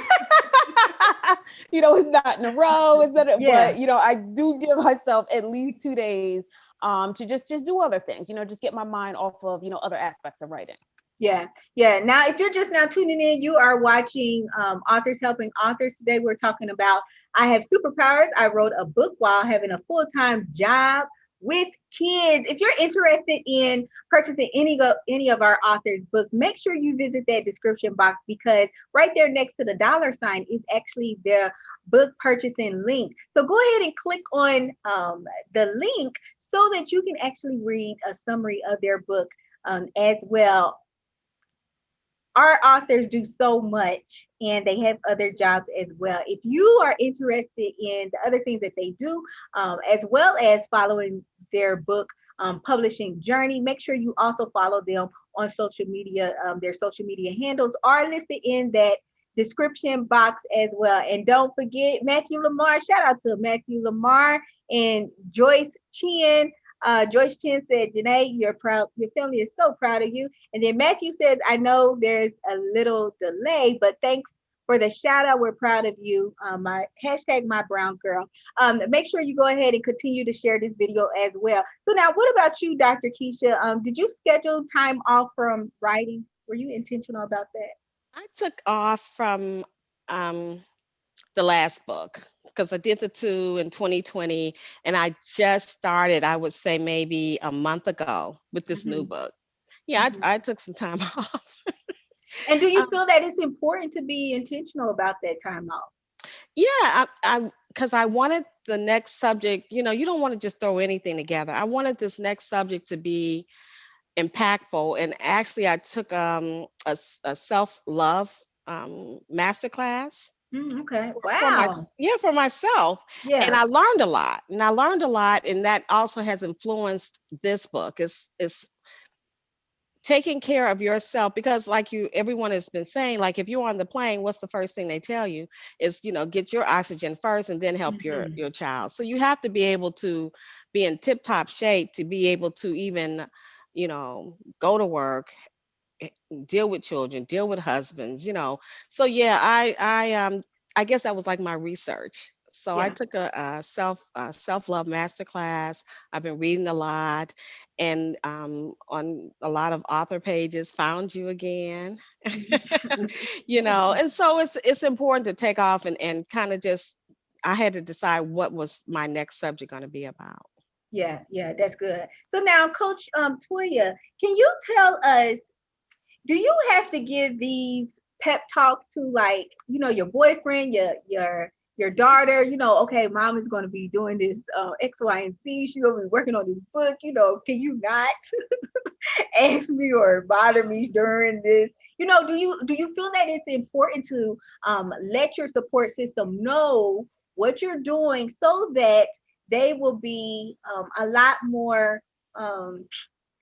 it's not in a row. Yeah. But I do give myself at least 2 days to just do other things. Just get my mind off of other aspects of writing. Yeah, yeah. Now, if you're just now tuning in, you are watching Authors Helping Authors. Today, we're talking about I have superpowers. I wrote a book while having a full-time job with kids. If you're interested in purchasing any of our authors' books, make sure you visit that description box, because right there next to the dollar sign is actually the book purchasing link. So go ahead and click on the link so that you can actually read a summary of their book as well. Our authors do so much and they have other jobs as well. If you are interested in the other things that they do, as well as following their book publishing journey, make sure you also follow them on social media. Their social media handles are listed in that description box as well. And don't forget Matthew Lamar. Shout out to Matthew Lamar and Joyce Chin. Joyce Chin said, Janae, you're proud. Your family is so proud of you. And then Matthew says, I know there's a little delay, but thanks for the shout out. We're proud of you. My hashtag my brown girl. Make sure you go ahead and continue to share this video as well. So now, what about you, Dr. Keesha? Did you schedule time off from writing? Were you intentional about that? I took off from um, the last book, because I did the two in 2020, and I just started, I would say maybe a month ago with this new Mhm. book. Yeah, Mhm. I took some time off. And do you Um, feel that it's important to be intentional about that time off? yeah, I because I wanted the next subject, you don't want to just throw anything together. I wanted this next subject to be impactful. And actually, I took a self love masterclass Okay. for my Wow. yeah for myself, and Yeah. I learned a lot. And I learned a lot, and that also has influenced this book. It's taking care of yourself, because like everyone has been saying, like if you're on the plane, what's the first thing they tell you is, get your oxygen first and then help Mhm. your child. So you have to be able to be in tip top shape to be able to even go to work, deal with children, deal with husbands, So yeah, I guess that was like my research. So I Yeah. took a self-love master class. I've been reading a lot, and on a lot of author pages found you again. And so it's important to take off and kind of just, I had to decide what was my next subject going to be about. Yeah, yeah, that's good. So now, Coach Toya, can you tell us, do you have to give these pep talks to, like, your boyfriend, your daughter, okay, mom is going to be doing this X, Y, and Z. She's going to be working on this book, can you not ask me or bother me during this? Do you feel that it's important to let your support system know what you're doing so that they will be a lot more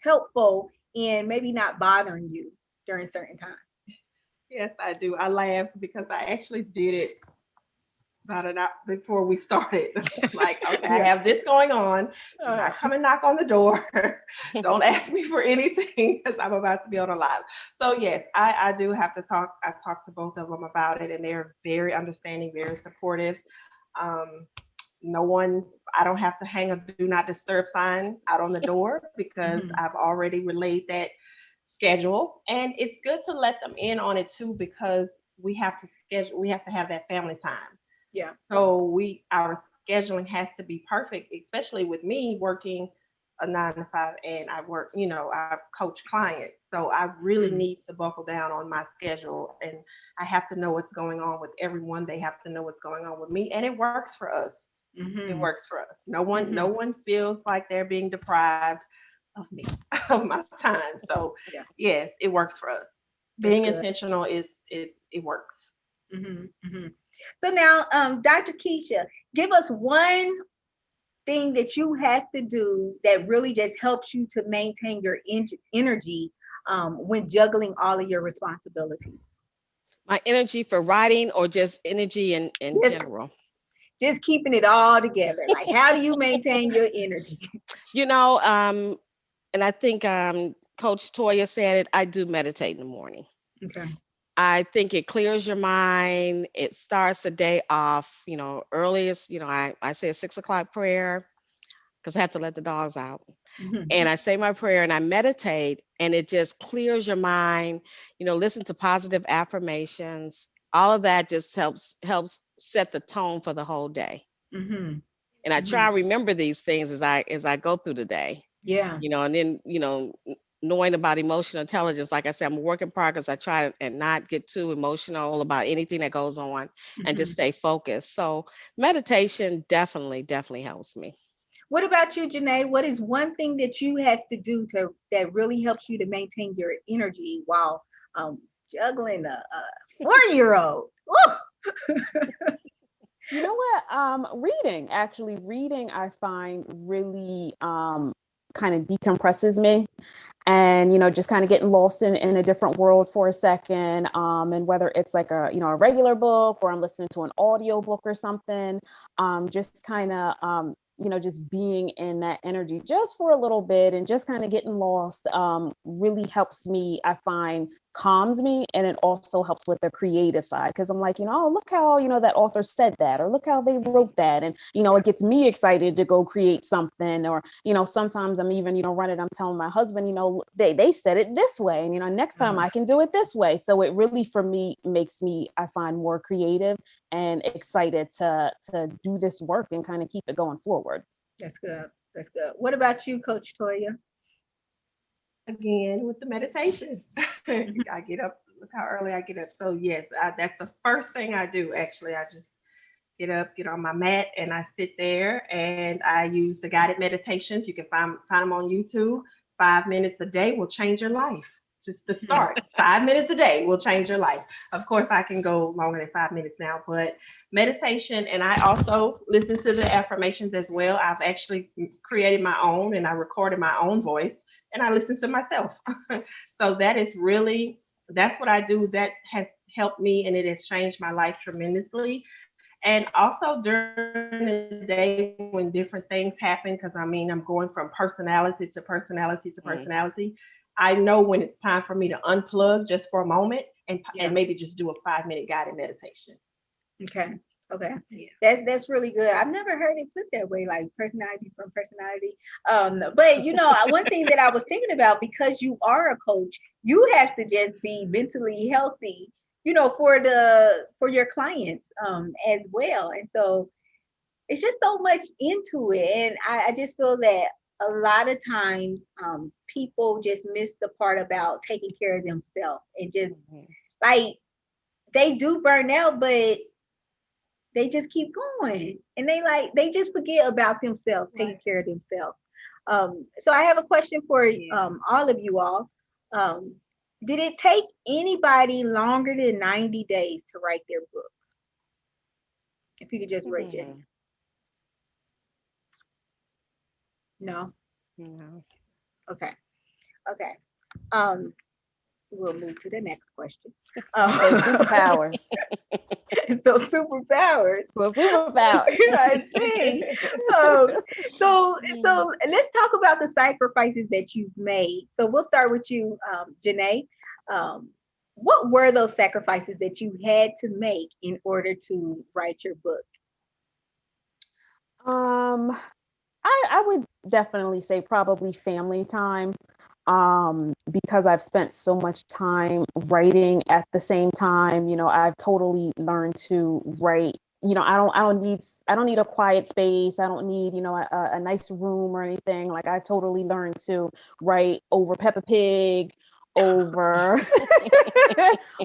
helpful in maybe not bothering you during certain times? Yes, I do. I laughed because I actually did it about an hour before we started. Like, okay, I Yeah. have this going on. Do Uh, not come and knock on the door. Don't ask me for anything because I'm about to be on a live. So yes, I do have to talk. I talked to both of them about it, and they're very understanding, very supportive. Um, no one, I don't have to hang a do not disturb sign out on the door because mhm, I've already relayed that schedule. And it's good to let them in on it too, because we have to have that family time. yeah. So our scheduling has to be perfect, especially with me working a 9 to 5, and I work, I coach clients. So I really Mm, need to buckle down on my schedule, and I have to know what's going on with everyone. They have to know what's going on with me, and it works for us. It mhm, works for us. No one feels like they're being deprived of me, of my time. So yeah, yes, it works for us. that's Being good. intentional it works. So now, Dr. Keisha, give us one thing that you have to do that really just helps you to maintain your energy when juggling all of your responsibilities. My energy for writing, or just energy in Just, general? just keeping it all together. Like, how do you maintain your energy? You know, and I think Coach Toya said it, I do meditate in the morning. Okay. I think it clears your mind. It starts the day off, earliest, I say a 6 o'clock prayer because I have to let the dogs out. And Mhm. I say my prayer and I meditate, and it just clears your mind. Listen to positive affirmations. All of that just helps set the tone for the whole day. Mhm. And I try Mhm. and remember these things as I go through the day. Yeah. And then knowing about emotional intelligence, like I said, I'm a work in progress. I try and not get too emotional about anything that goes on, and just Mhm. stay focused. So meditation definitely helps me. What about you, Janae? What is one thing that you have to do to that really helps you to maintain your energy while um, juggling a 4-year old? You know what? Reading, actually, reading I find really kind of decompresses me, and just kind of getting lost in a different world for a second. And whether it's like a regular book, or I'm listening to an audio book or something, just kind of just being in that energy just for a little bit and just kind of getting lost really helps me, I find, calms me, and it also helps with the creative side, because I'm like, oh, look how, that author said that, or look how they wrote that, and it gets me excited to go create something. Or sometimes I'm even running, I'm telling my husband, they said it this way, and next time I can do it this way. So it really, for me, makes me, I find, more creative and excited to do this work and kind of keep it going forward. That's good. That's good. What about you, Coach Toya? Again, with the meditation. I get up, look how early I get up. So yes, that's the first thing I do. Actually, I just get up, get on my mat, and I sit there and I use the guided meditations. You can find them on YouTube. 5 minutes a day will change your life. Just to start, 5 minutes a day will change your life. Of course, I can go longer than 5 minutes now, but meditation, and I also listen to the affirmations as well. I've actually created my own, and I recorded my own voice, and I listen to myself. So that's what I do. That has helped me, and it has changed my life tremendously. And also during the day when different things happen, because I'm going from personality to personality to personality. I know when it's time for me to unplug just for a moment and maybe just do a 5-minute guided meditation. Okay. Yeah. That's really good. I've never heard it put that way, like personality from personality. But one thing that I was thinking about, because you are a coach, you have to just be mentally healthy, for your clients as well. And so it's just so much into it. And I just feel that a lot of times people just miss the part about taking care of themselves, and just like they do burn out, but they just keep going, and they just forget about themselves, taking care of themselves. So I have a question for all of you all. Did it take anybody longer than 90 days to write their book? If you could just raise your hand. No. Okay. We'll move to the next question. Superpowers. So superpowers. I see. So let's talk about the sacrifices that you've made. So we'll start with you, Janay. What were those sacrifices that you had to make in order to write your book? I would definitely say probably family time. Because I've spent so much time writing at the same time, I've totally learned to write. I don't need a quiet space. I don't need, a nice room or anything. Like, I've totally learned to write over Peppa Pig, over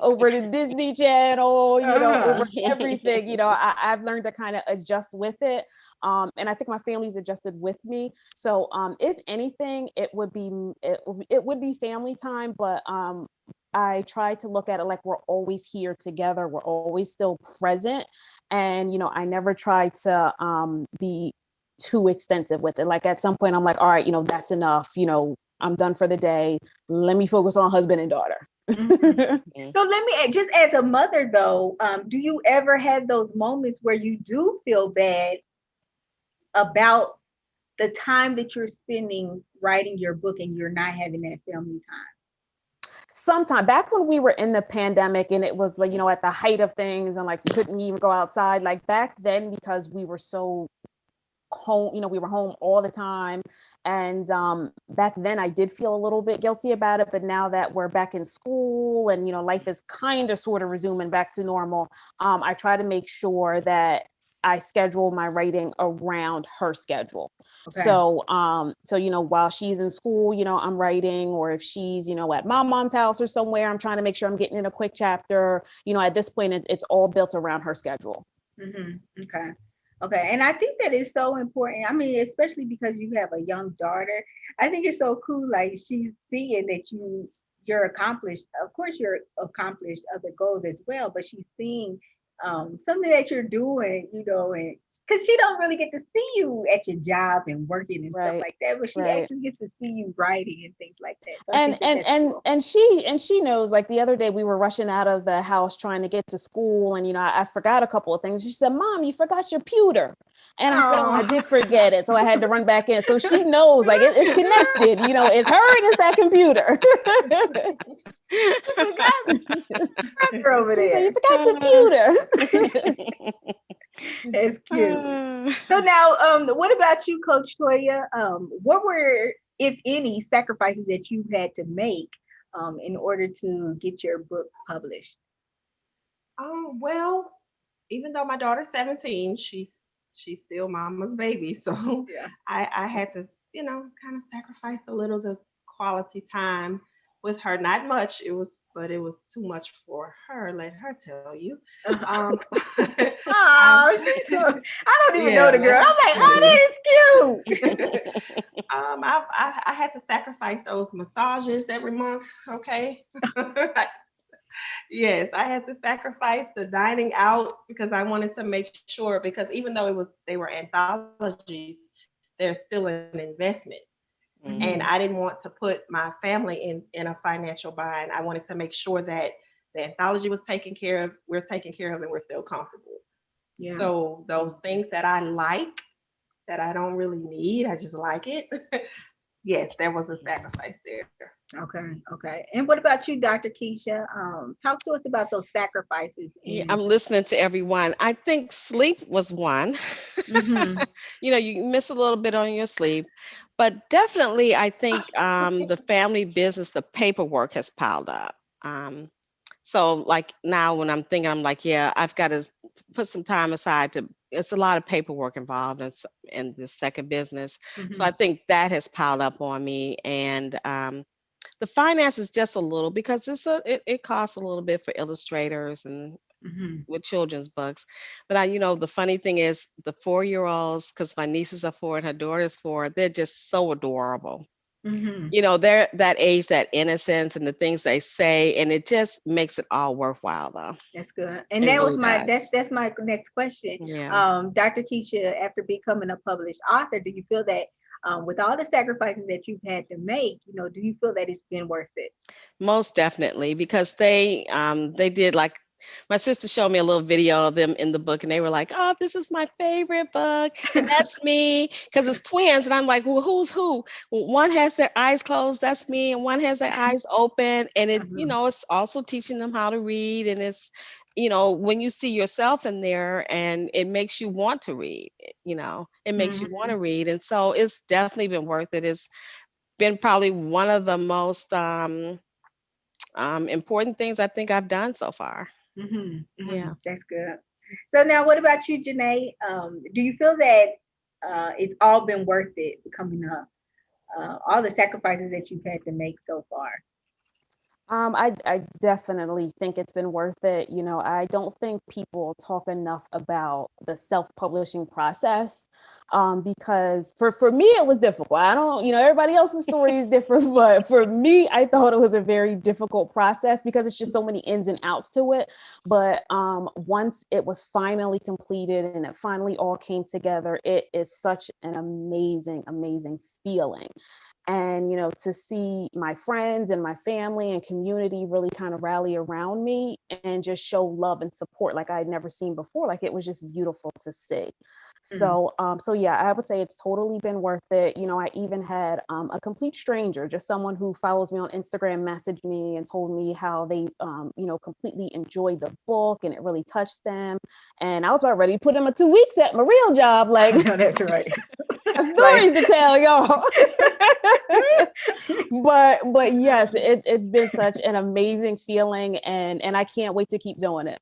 over the Disney Channel, over everything. I've learned to kind of adjust with it. And I think my family's adjusted with me. So if anything, it would be family time, but I try to look at it like we're always here together. We're always still present. And, I never try to be too extensive with it. Like, at some point I'm like, all right, that's enough. I'm done for the day. Let me focus on husband and daughter. Mm-hmm. So let me, just as a mother though, do you ever have those moments where you do feel bad about the time that you're spending writing your book and you're not having that family time? Sometime back when we were in the pandemic and it was like, at the height of things, and like you couldn't even go outside, like back then, because we were so home, we were home all the time. And back then I did feel a little bit guilty about it. But now that we're back in school and, life is kind of sort of resuming back to normal, I try to make sure that I schedule my writing around her schedule. Okay. So, while she's in school, I'm writing, or if she's, at my mom's house or somewhere, I'm trying to make sure I'm getting in a quick chapter. At this point, it's all built around her schedule. Mm-hmm. Okay. And I think that is so important. I mean, especially because you have a young daughter. I think it's so cool. Like, she's seeing that you're accomplished. Of course, you're accomplished other goals as well, but she's seeing something that you're doing, and because she don't really get to see you at your job and working and stuff like that, but she actually gets to see you writing and things like that. So and she knows. Like, the other day we were rushing out of the house trying to get to school, and I forgot a couple of things. She said, "Mom, you forgot your pewter." And I said, "Oh, I did forget it." So I had to run back in. So she knows, like, it's connected, it's her and it's that computer. Her over You say, there. you forgot your pewter. That's cute. So now, what about you, Coach Toya? What were, if any, sacrifices that you had to make in order to get your book published? Well, even though my daughter's 17, she's still mama's baby. So Yeah. I had to, kind of sacrifice a little the quality time with her. Not much. But it was too much for her. Let her tell you. Um, I, Oh, she's so, I don't even know yeah, the let girl. her I'm like, tell you. oh, that is cute. I had to sacrifice those massages every month. Okay. Yes, I had to sacrifice the dining out because I wanted to make sure, because even though they were anthologies, they're still an investment. And I Mhm. didn't want to put my family in a financial bind. I wanted to make sure that the anthology was taken care of, we're taken care of, and we're still comfortable. Yeah. So those things that I like, that I don't really need, I just like it. Yes, there was a sacrifice there. Okay. Okay. And what about you, Dr. Keisha? Talk to us about those sacrifices Yeah, and. I'm listening to everyone. I think sleep was one. Mhm. You miss a little bit on your sleep, but definitely I think the family business, the paperwork has piled up. Um, so like now when I'm thinking, I'm like, yeah, I've got to put some time aside to. It's a lot of paperwork involved in the second business. So I Mhm. think that has piled up on me, and the finance is just a little because it costs a little bit for illustrators and Mhm. with children's books. But the funny thing is the 4-year-olds, because my nieces are 4 and her daughter's 4, they're just so adorable. Mhm. They're that age, that innocence, and the things they say, and it just makes it all worthwhile, though. That's good. And It that was really my that's does. that's my next question. Yeah. Dr. Keisha, after becoming a published author, do you feel that with all the sacrifices that you've had to make, do you feel that it's been worth it? Most definitely, because they did like my sister showed me a little video of them in the book, and they were like, "Oh, this is my favorite book, and that's me," because it's twins, and I'm like, "Well, who's who?" Well, one has their eyes closed, that's me, and one has their eyes open, and Mhm. it's also teaching them how to read, and it's, when you see yourself in there, and it makes you want to read, it makes you want Mhm. to read, and so it's definitely been worth it. It's been probably one of the most important things I think I've done so far. Mhm. Yeah. Mhm. That's good. So now, what about you, Janay? Do you feel that it's all been worth it coming up? All the sacrifices that you've had to make so far. I definitely think it's been worth it. I don't think people talk enough about the self-publishing process, because for me it was difficult. I don't, everybody else's story is different, but for me, I thought it was a very difficult process because it's just so many ins and outs to it. But once it was finally completed and it finally all came together, it is such an amazing, amazing feeling. And to see my friends and my family and community really kind of rally around me and just show love and support like I'd never seen before, like it was just beautiful to see. Mm. So yeah, I would say it's totally been worth it. I even had a complete stranger, just someone who follows me on Instagram, messaged me and told me how they completely enjoyed the book and it really touched them. And I was about ready to put them a 2 weeks at my real job, like I know that's right. stories Like, to tell y'all. but yes, it's been such an amazing feeling, and I can't wait to keep doing it.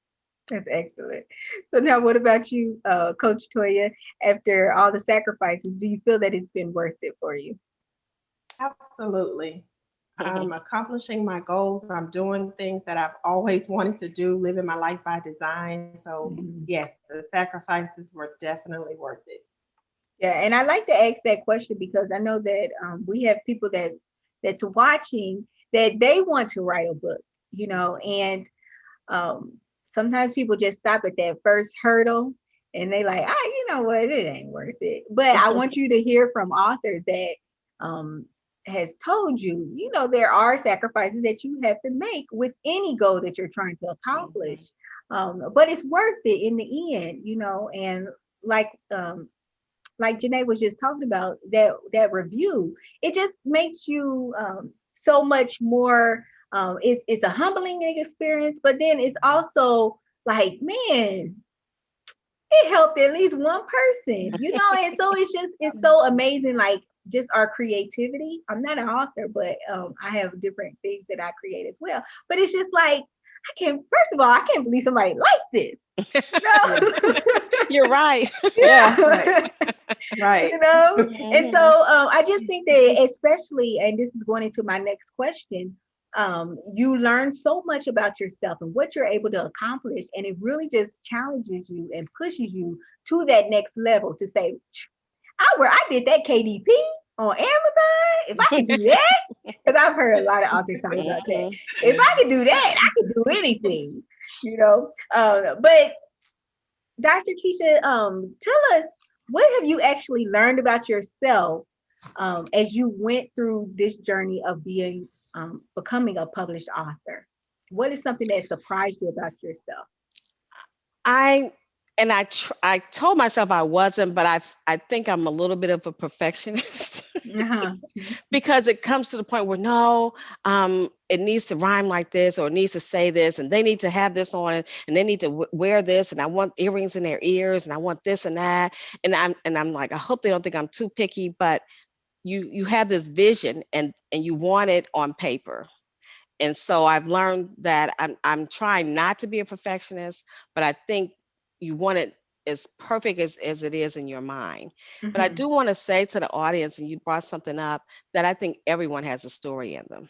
that's excellent. So now, what about you, Coach Toya? After all the sacrifices, do you feel that it's been worth it for you? Absolutely. I'm accomplishing my goals. I'm doing things that I've always wanted to do, living my life by design. So, Mhm. yes, the sacrifices were definitely worth it. Yeah, and I like to ask that question because I know that we have people that's watching that they want to write a book, and um, sometimes people just stop at that first hurdle and they like, you know what, it ain't worth it. But I want you to hear from authors that um, has told you, there are sacrifices that you have to make with any goal that you're trying to accomplish. Mhm. But it's worth it in the end, and like like Janae was just talking about, that review, it just makes you so much more It's a humbling experience, but then it's also like, man, it helped at least one person, and so it's so amazing, like just our creativity. I'm not an author, but I have different things that I create as well. But it's just like, first of all, I can't believe somebody like this. You're right. Yeah. Right. And so I just think that, especially, and this is going into my next question, you learn so much about yourself and what you're able to accomplish, and it really just challenges you and pushes you to that next level to say, I did that KDP on Amazon. If I could do that, because I've heard a lot of authors talk about that. If I could do that, I could do anything, But Dr. Keesha, tell us, what have you actually learned about yourself as you went through this journey of becoming a published author? What is something that surprised you about yourself? I told myself I wasn't, but I think I'm a little bit of a perfectionist. Because it comes to the point where no, it needs to rhyme like this, or it needs to say this, and they need to have this on, and they need to wear this, and I want earrings in their ears, and I want this and that, and I'm like, I hope they don't think I'm too picky, but you have this vision, and you want it on paper. And so I've learned that I'm trying not to be a perfectionist, but I think you want it as perfect as it is in your mind. But I do want to say to the audience, and you brought something up, that I think everyone has a story in them.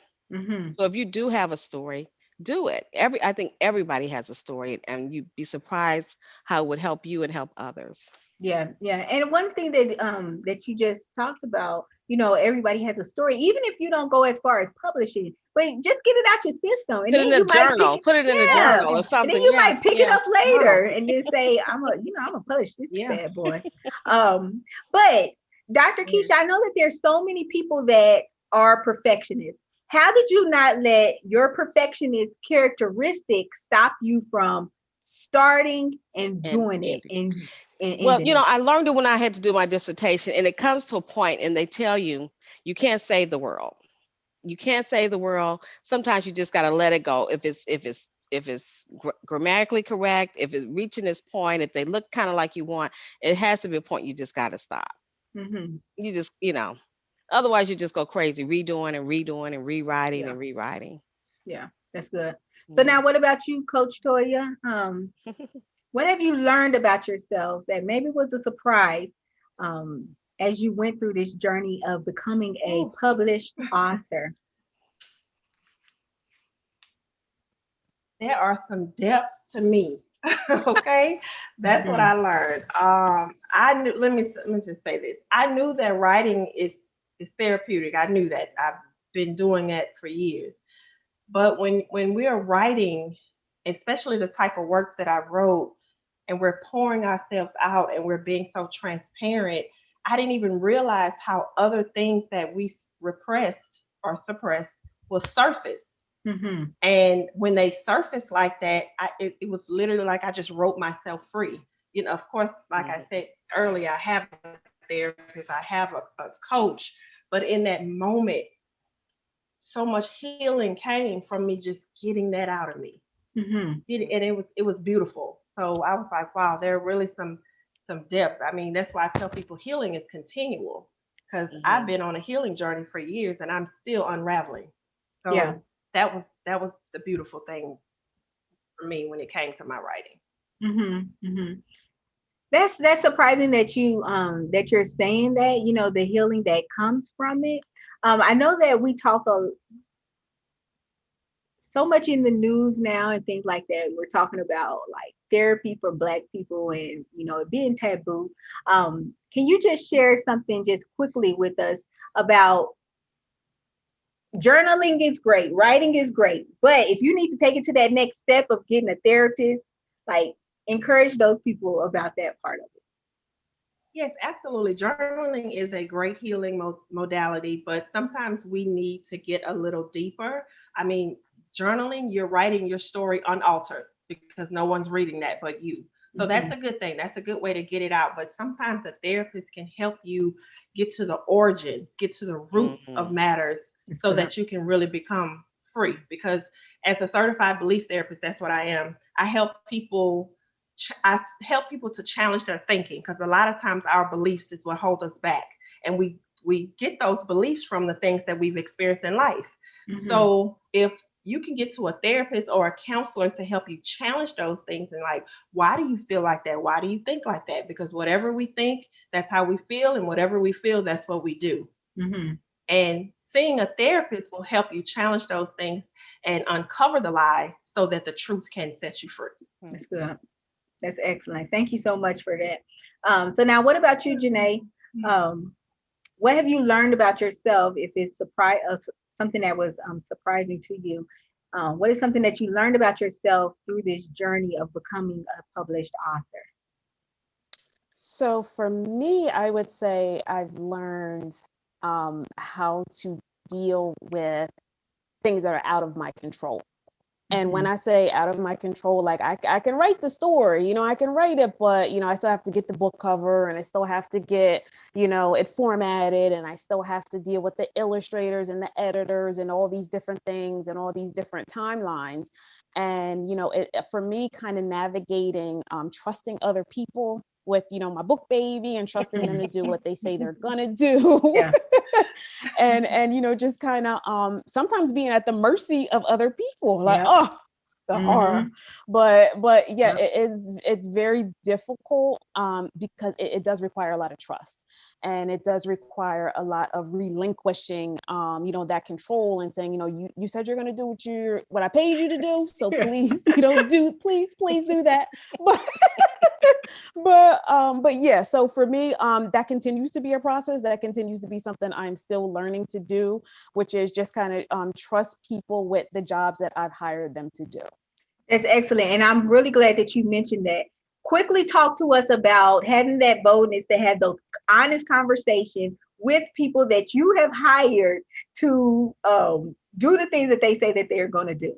So if you do have a story, do it. I think everybody has a story, and you'd be surprised how it would help you and help others. Yeah. And one thing that you just talked about, everybody has a story, even if you don't go as far as publishing, but just get it out your system. And Put it in a journal. Put it in a journal or something. And then you might pick it up later and then say, I'm gonna publish this bad boy. But Dr. Keesha, I know that there's so many people that are perfectionists. How did you not let your perfectionist characteristics stop you from starting and doing it? Well, I learned it when I had to do my dissertation, and it comes to a point, and they tell you can't save the world. You can't save the world. Sometimes you just got to let it go. If it's grammatically correct, if it's reaching this point, if they look kind of like you want, it has to be a point you just got to stop. You just, otherwise you just go crazy, redoing and redoing and rewriting and rewriting. Yeah, that's good. So now, what about you, Coach Toya? What have you learned about yourself that maybe was a surprise as you went through this journey of becoming a published author? There are some depths to me. Okay, that's what I learned. I knew. Let me just say this. I knew that writing is therapeutic. I knew that. I've been doing it for years. But when we are writing, especially the type of works that I wrote, and we're pouring ourselves out and we're being so transparent, I didn't even realize how other things that we repressed or suppressed will surface. And when they surface like that, it was literally like I just wrote myself free. Of course, like I said earlier, I have a therapist, I have a coach, but in that moment, so much healing came from me just getting that out of me. And it was beautiful. So I was like, wow, there are really some depths. I mean, that's why I tell people healing is continual, because I've been on a healing journey for years and I'm still unraveling. So that was the beautiful thing for me when it came to my writing. That's surprising that you're saying that, the healing that comes from it. I know that we talk so much in the news now and things like that. We're talking about like therapy for Black people and it being taboo. Can you just share something just quickly with us about journaling? Is great, writing is great, but if you need to take it to that next step of getting a therapist, like, encourage those people about that part of it. Yes, absolutely. Journaling is a great healing modality, but sometimes we need to get a little deeper. I mean, journaling, you're writing your story unaltered because no one's reading that but you. So that's a good thing. That's a good way to get it out. But sometimes a therapist can help you get to the origin, get to the roots of matters, so that you can really become free, because as a certified belief therapist, that's what I am. I help people. I help people to challenge their thinking, because a lot of times our beliefs is what hold us back, and we get those beliefs from the things that we've experienced in life. So if you can get to a therapist or a counselor to help you challenge those things, and like, why do you feel like that? Why do you think like that? Because whatever we think, that's how we feel, and whatever we feel, that's what we do. And seeing a therapist will help you challenge those things and uncover the lie so that the truth can set you free. That's good. That's excellent. Thank you so much for that. So now, what about you, Janay? What have you learned about yourself? If it's something that was surprising to you, what is something that you learned about yourself through this journey of becoming a published author? So for me, I would say I've learned how to deal with things that are out of my control. And when I say out of my control, like I can write the story, you know, I can write it, but, you know, I still have to get the book cover, and I still have to get, you know, it formatted, and I still have to deal with the illustrators and the editors and all these different things and all these different timelines. And, you know, for me, kind of navigating, trusting other people with, you know, my book baby, and trusting them to do what they say they're gonna do. Yeah. and you know, just kind of sometimes being at the mercy of other people, like, Yep. oh, the horror. But yeah, Yep. it's very difficult because it does require a lot of trust, and it does require a lot of relinquishing you know, that control, and saying, you know, you said you're going to do what I paid you to do, so please, you know, please do that. But yeah, so for me, that continues to be a process, that continues to be something I'm still learning to do, which is just kind of trust people with the jobs that I've hired them to do. That's excellent. And I'm really glad that you mentioned that. Quickly talk to us about having that boldness to have those honest conversations with people that you have hired to do the things that they say that they're going to do.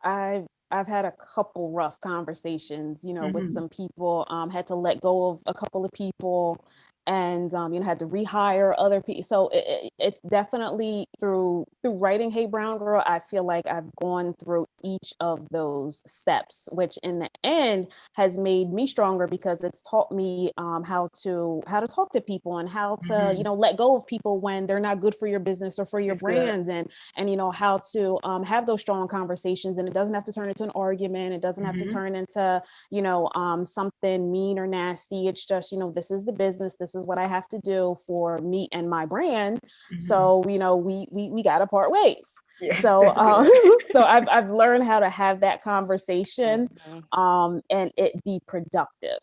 I've had a couple rough conversations, you know, with some people, had to let go of a couple of people, and you know, had to rehire other people. So it's definitely through writing Hey Brown Girl, I feel like I've gone through each of those steps, which in the end has made me stronger, because it's taught me how to talk to people, and how to you know, let go of people when they're not good for your business or for your brands, and you know, how to have those strong conversations, and it doesn't have to turn into an argument, it doesn't have to turn into, you know, something mean or nasty. It's just, you know, this is the business, this is what I have to do for me and my brand. So, you know, we got to part ways. Yeah. So so I've learned how to have that conversation and it be productive.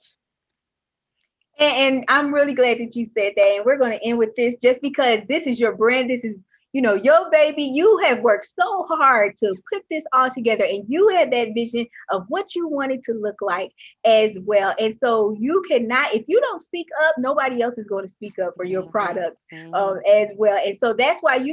And I'm really glad that you said that. And we're going to end with this, just because this is your brand. This is, you know, your baby. You have worked so hard to put this all together, and you had that vision of what you wanted to look like as well. And so you cannot, if you don't speak up, nobody else is going to speak up for your products as well. And so that's why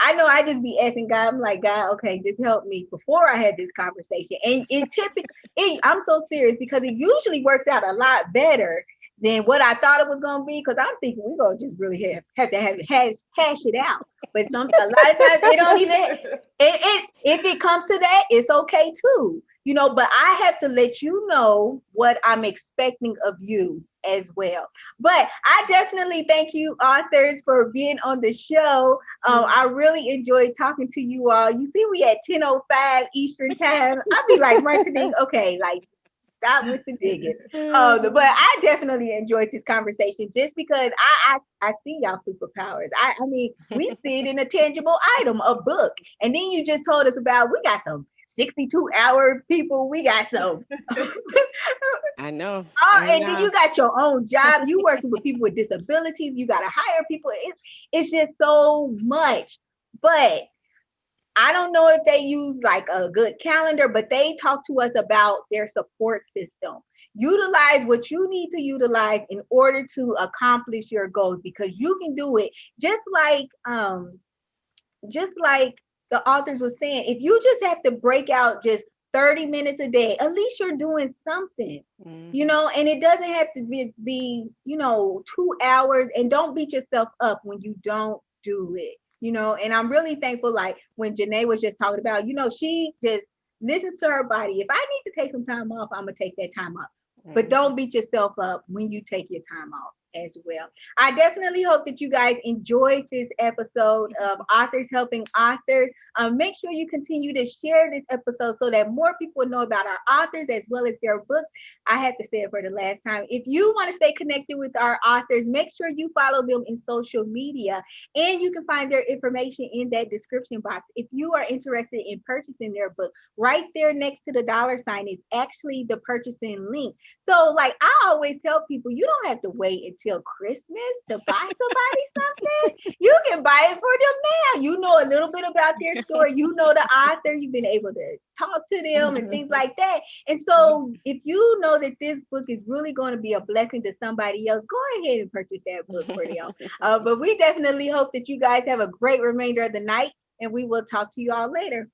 I know I just be asking God, I'm like, God, okay, just help me, before I had this conversation. And it typically, I'm so serious, because it usually works out a lot better than what I thought it was going to be, because I'm thinking we're going to just really have to hash it out. But a lot of times they don't even, if it comes to that, it's okay too. You know, but I have to let you know what I'm expecting of you as well. But I definitely thank you, authors, for being on the show. I really enjoyed talking to you all. You see, we at 10:05 Eastern time. I'll be like, Martinique, okay, like, stop with the digging. But I definitely enjoyed this conversation, just because I see y'all superpowers. I mean, we see it in a tangible item, a book. And then you just told us about, we got some 62-hour people. We got some. I know. And then you got your own job. You working with people with disabilities. You got to hire people. It's just so much. But I don't know if they use like a good calendar, but they talk to us about their support system. Utilize what you need to utilize in order to accomplish your goals, because you can do it. Just like the authors were saying, if you just have to break out just 30 minutes a day, at least you're doing something, you know, and it doesn't have to be, you know, 2 hours. And don't beat yourself up when you don't do it. And I'm really thankful, like when Janay was just talking about, she just listens to her body. If I need to take some time off, I'm gonna take that time off. But don't beat yourself up when you take your time off as well. I definitely hope that you guys enjoyed this episode of Authors Helping Authors. Make sure you continue to share this episode so that more people know about our authors as well as their books. I had to say it for the last time. If you want to stay connected with our authors, make sure you follow them in social media, and you can find their information in that description box. If you are interested in purchasing their book, right there next to the $ is actually the purchasing link. So like I always tell people, you don't have to wait until Christmas to buy somebody something. You can buy it for them now. You know a little bit about their story. You know the author. You've been able to talk to them and things like that. And so if you know that this book is really going to be a blessing to somebody else, go ahead and purchase that book for them. But we definitely hope that you guys have a great remainder of the night, and we will talk to you all later.